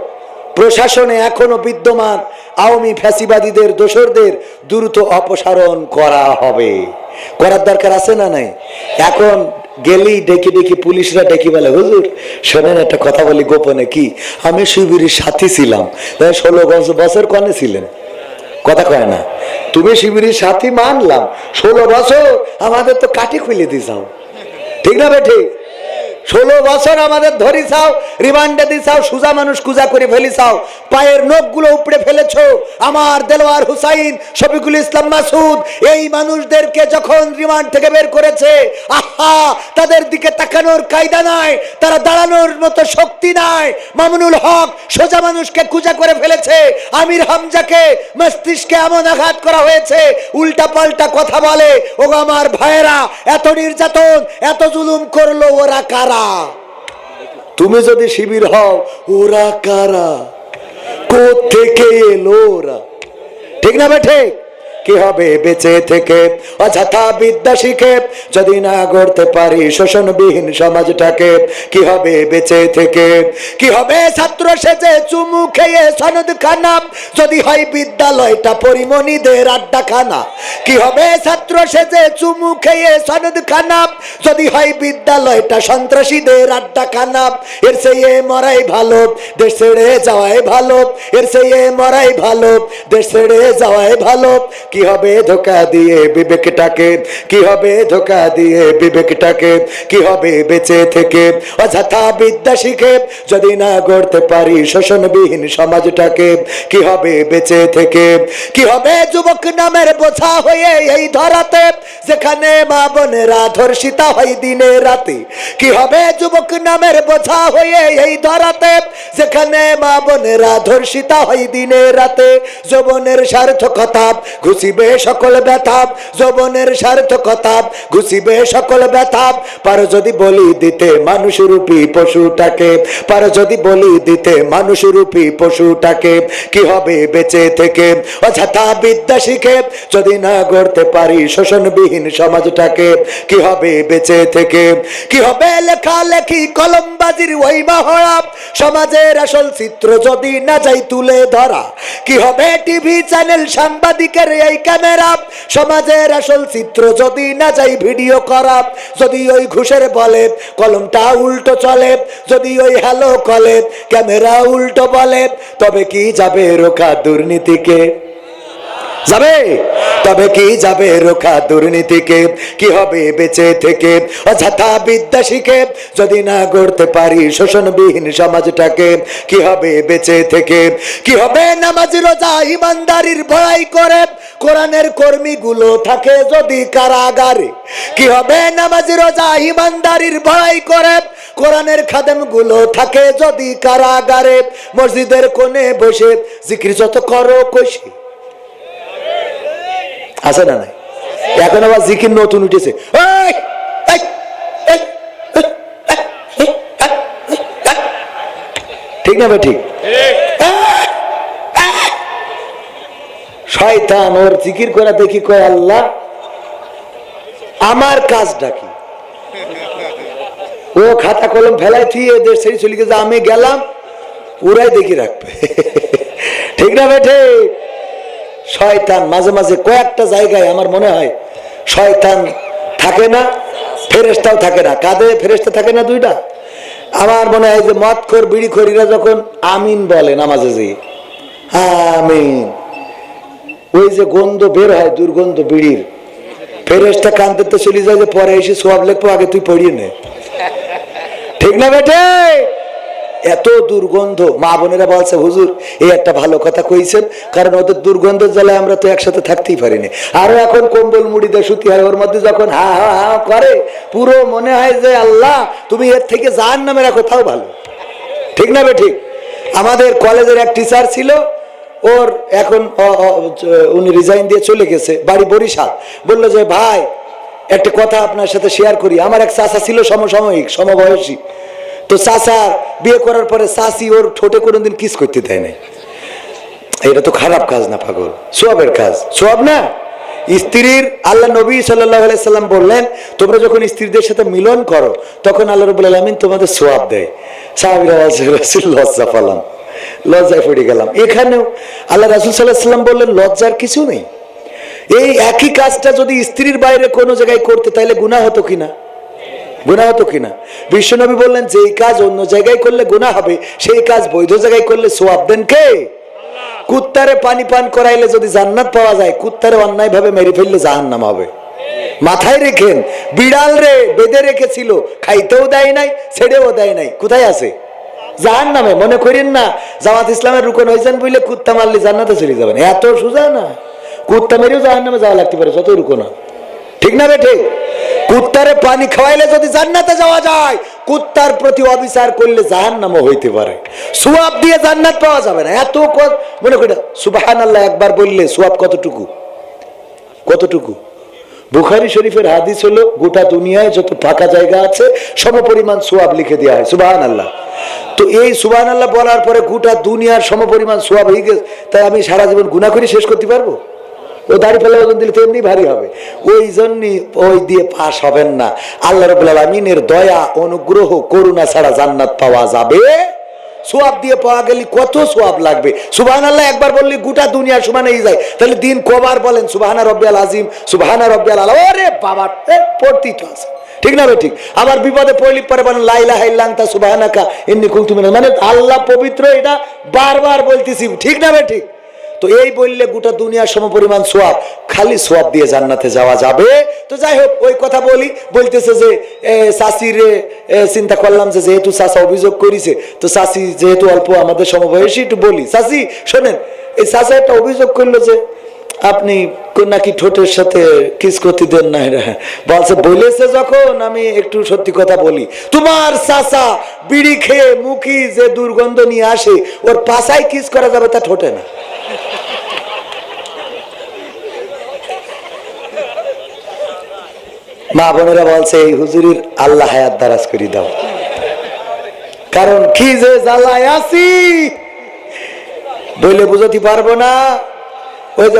প্রশাসনে এখনো বিদ্যমান আওয়ামী ফ্যাসিবাদীদের দোসরদের দ্রুত অপসারণ করা হবে। করার দরকার আছে না নাই? এখন গেলেই ডেকে ডেকে পুলিশরা ডেকে বলে, হুজুর শোনেন একটা কথা বলি গোপনে। কি? আমি শিবিরের সাথী ছিলাম। 16 বছর কনে ছিলেন? কথা কয় না? তুমি শিবিরের সাথী মানলাম, 16 বছর আমাদের তো কাটি খুলে দিছাও। ঠিক না বেঠি? 16 বছর আমাদের ধরিছাও, রিমান্ডে দিছাও, সুজা মানুষ কুজা করে ফেলিছাও, পায়ের নখগুলো উপড়ে ফেলেছো। আমার দেলোয়ার হুসাইন, শফিকুল ইসলাম মাসুদ, এই মানুষদেরকে যখন রিমান্ড থেকে বের করেছে, আহা, তাদের দিকে তাকানোর কায়দা নাই, তারা দাঁড়ানোর মতো শক্তি নাই। মামুনুল হক সোজা মানুষকে কুজা করে ফেলেছে। আমির হামজাকে মস্তিষ্কে এমন আঘাত করা হয়েছে, উল্টা পাল্টা কথা বলে। ও আমার ভাইয়েরা, এত নির্যাতন, এত জুলুম করলো, ওরা কারা? তুমি যদি শিবির হও, ওরা কারা? কোত্থেকে এলো ওরা? ঠিক না বে ঠিক? কি হবে বেঁচে থেকে অযথা বিদ্যা শিখে যদি না গড়তে পারি শোষণবিহীন সমাজটাকে? কি হবে বেঁচে থেকে? কি হবে ছাত্র সেজে চুমু খেয়ে সনদ খানা যদি হয় বিদ্যালয়টা পরিমণিদের আড্ডাখানা? কি হবে ছাত্র সেজে চুমু খেয়ে সনদ খানা যদি হয় বিদ্যালয়টা সন্ত্রাসীদের আড্ডাখানা? এর চেয়ে মরাই ভালো, দেশ ছেড়ে যাওয়াই ভালো। এর চেয়ে মরাই ভালো, দেশ ছেড়ে যাওয়াই ভালো। কি হবে ধোকা দিয়ে বিবেকটাকে? কি হবে ধোকা দিয়ে বিবেকটাকে? কি হবে বেঁচে থেকে অযথা বিদ্যা শিখে যদি না গড়তে পারি শোষণবিহীন সমাজটাকে? কি হবে বেঁচে থেকে? কি হবে যুবক নামের বোঝা হয়ে এই ধরাতে যেখানে মা বোনেরা ধর্ষিতা হয় দিনে রাতে? কি হবে যুবক নামের বোঝা হয়ে এই ধরাতে যেখানে মা বোনেরা ধর্ষিতা হয় দিনে রাতে? যৌবনের সার্থকতা ঘুষিবে সকল ব্যথা, যৌবনের সার্থকতা ঘুষিবে সকল ব্যথা। পারো যদি বলি দিতে মানুষরূপী পশুটাকে, পারো যদি বলি দিতে মানুষরূপী পশুটাকে? কি হবে বেঁচে থেকে অযথা বিদ্যা শিখে যদি না গড়তে পারি শোষণবিহীন সমাজটাকে? কি হবে বেঁচে থেকে? কি হবে লেখালেখি কলমবাজির ওই মহড়া সমাজের আসল চিত্র যদি না যাই তুলে ধরা? কি হবে টিভি চ্যানেল সাংবাদিকের এই ক্যামেরা সমাজের আসল চিত্র যদি না যাই ভিডিও করা? যদি ওই ঘুষের বলে কলমটা উল্টো চলে, যদি ওই হ্যালো কলে ক্যামেরা উল্টো বলে, তবে কি যাবে রোখা দুর্নীতিকে? যাবে? তবে কি যাবে রোখা দুর্নীতিকে? কি হবে বেঁচে থেকে অযথা বিদ্যা শিখে যদি না গড়তে পারি শোষণবিহীন সমাজটাকে? কি হবে বেঁচে থেকে? কি হবে নামাজ রোজা ইমানদারির বড়াই করে কোরআনের কর্মীগুলো থাকে যদি কারাগারে? কি হবে নামাজ রোজা ইমানদারির বড়াই করে কোরআনের খাদেমগুলো থাকে যদি কারাগারে? মসজিদের কোণে বসে জিকির যত করো কষি আছে না নাই? এখন আবার জিকির নতুন উঠেছে, ঠিক না ভাই? ঠিক। শয়তান ওর জিকির করা দেখি কয় আল্লাহ আমার কাজটা কি? ও খাতা কলম ফেলাই থুয়ে দেশ ছেড়ে চলে গেছে, আমি গেলাম ওরাই দেখি রাখবে। ঠিক না ভাই? ঠিক। শয়তান মাঝে মাঝে কয়েকটা জায়গায় আমার মনে হয় শয়তান থাকে না, ফেরেশতাও থাকে না। কাঁধে ফেরেশতা থাকে না দুইটা? আমার মনে হয় যে মদখোর বিড়িখোরীরা যখন আমিন বলে নামাজে যে আমিন, ওই যে গন্ধ বের হয় দুর্গন্ধ বিড়ির, ফেরেশতা কাঁদতে তো চলে যায় যে পরে এসে সওয়াব লিখবো, আগে তুই পড়িয়ে নে। ঠিক না বেটে? এত দুর্গন্ধ। মা বোনেরা বলছে হুজুর এই একটা ভালো কথা কইছেন, কারণ ওদের দুর্গন্ধের জ্বালায় আমরা তো একসাথে থাকতেই পারিনি। আরো এখন কম্বল মুড়ি দিয়ে শুতে হয়, ওর মধ্যে যখন হা হা হা করে পুরো মনে হয় যে আল্লাহ তুমি এর থেকে জাহান্নামে রাখো, তাও ভালো। ঠিক না বে ঠিক? আমাদের কলেজের এক টিচার ছিল, ওর এখন উনি রিজাইন দিয়ে চলে গেছে, বাড়ি বরিশাল। বললো যে ভাই একটা কথা আপনার সাথে শেয়ার করি। আমার এক চাচা ছিল সমসাময়িক সমবয়সী, তো চাচা বিয়ে করার পরে চাচি ওর ঠোঁটে কোনোদিন কিস করতে দেয় নাই। এটা তো খারাপ কাজ না পাগল, সোয়াবের কাজ। সোয়াব না? স্ত্রীর আল্লাহ নবী সাল্লাল্লাহু আলাইহি সাল্লাম বললেন তোমরা যখন স্ত্রীদের সাথে মিলন করো তখন আল্লাহ রাব্বুল আলামিন তোমাদের সোয়াব দেয়। সাহাবীরা রাসূল লজ্জা পেলাম, লজ্জায় পড়ে গেলাম। এখানেও আল্লাহ রাসূল সাল্লাল্লাহু আলাইহি সাল্লাম বললেন লজ্জার কিছু নেই। এই একই কাজটা যদি স্ত্রীর বাইরে কোনো জায়গায় করতে তাহলে গুনাহ হতো কিনা? গুনাহ হতো কিনা? বিশ্বনবী বললেন যেই কাজ অন্য জায়গায় করলে গুনাহ হবে সেই কাজ বৈধ জায়গায় করলে সোয়াব দেন কে? কুত্তারে পানি পান করাইলে যদি জান্নাত পাওয়া যায়, কুত্তারে অন্যায় ভাবে মেরে ফেললে জাহান্নাম হবে। মাথায় রেখেন, বিড়াল রে বেঁধে রেখেছিল, খাইতেও দেয় নাই, ছেড়েও দেয় নাই, কোথায় আছে? জাহান্নামে। মনে করেন না জামাত ইসলামের রুকন হয়েছেন বলে কুত্তা মারলে জান্নাতে চলে যাবেন, এত সোজা না। কুত্তা মেরেও জাহান্নামে যাওয়া লাগতে পারে, যতই রুকো না। ঠিক না বে ঠিক? কুত্তারে পানি খাওয়াইলে যদি জান্নাতে যাওয়া যায়, কুত্তার প্রতি অবিচার করলে জাহান্নামও হইতে পারে। সোয়াব দিয়ে জান্নাত পাওয়া যাবে না। এত মনে করি সুবহানাল্লাহ একবার বললে সোয়াব কতটুকু? কতটুকু? বুখারী শরীফের হাদিস হলো গোটা দুনিয়ায় যত ফাঁকা জায়গা আছে সমপরিমাণ সওয়াব লিখে দেওয়া হয়। সুবহানাল্লাহ। তো এই সুবহানাল্লাহ বলার পরে গোটা দুনিয়ার সমপরিমাণ সওয়াব হয়ে গেছে, তাই আমি সারা জীবন গুনাহ করে শেষ করতে পারবো? ও দাড়ি ফেলে ওজন দিলে তো এমনি ভারী হবে, ওই জন্যই ওই দিয়ে পাস হবেন না। আল্লাহ রাব্বুল আলামিনের দয়া অনুগ্রহ করুণা ছাড়া জান্নাত পাওয়া যাবে? সোয়াব দিয়ে পাওয়া গেলে কত সোয়াব লাগবে। সুবহানাল্লাহ একবার বললে গোটা দুনিয়ার সমানেই যায়, তাহলে দিন কবার বলেন সুবহানা রব্বিয়াল আযীম, সুবহানা রব্বিয়াল আলা। ওরে বাবা, পড়তেই তো আছে, ঠিক না ভাই? ঠিক। আবার বিপদে পড়লে পরে বলেন লা ইলাহা ইল্লা আনতা সুবহানাকা ইন্নী কুনতু মিনাল, মানে আল্লাহ পবিত্র, এটা বারবার বলতেছি, ঠিক না ভাই? ঠিক। তো এই বললে গোটা দুনিয়ার সমপরিমাণ সোয়াব, খালি সোয়াব দিয়ে জান্নাতে যাওয়া যাবে? তো যাই হোক, ওই কথা বলতেছে যে চাষিরে চিন্তা করলাম যে যেহেতু চাষা অভিযোগ করেছে, তো চাষি যেহেতু অল্প আমাদের সমবয়সী, একটু বলি। চাষি শোনেন, এই চাষা একটা অভিযোগ করলো যে আপনি নাকি ঠোঁটের সাথে কিস করতে দেন না। বলছে বলেছে যখন, আমি একটু সত্যি কথা বলি, তোমার চাষা বিড়ি খেয়ে মুখি যে দুর্গন্ধ নিয়ে আসে, ওর পাশায় কিস করা যাবে, তা ঠোঁটে না। মা বোনেরা বলছে এই হুজুরির আল্লাহ হায়াত দারাজ করে দাও, কারণ কি যে জ্বালায় আছি বলে বুঝাতে পারবো না। ওই যে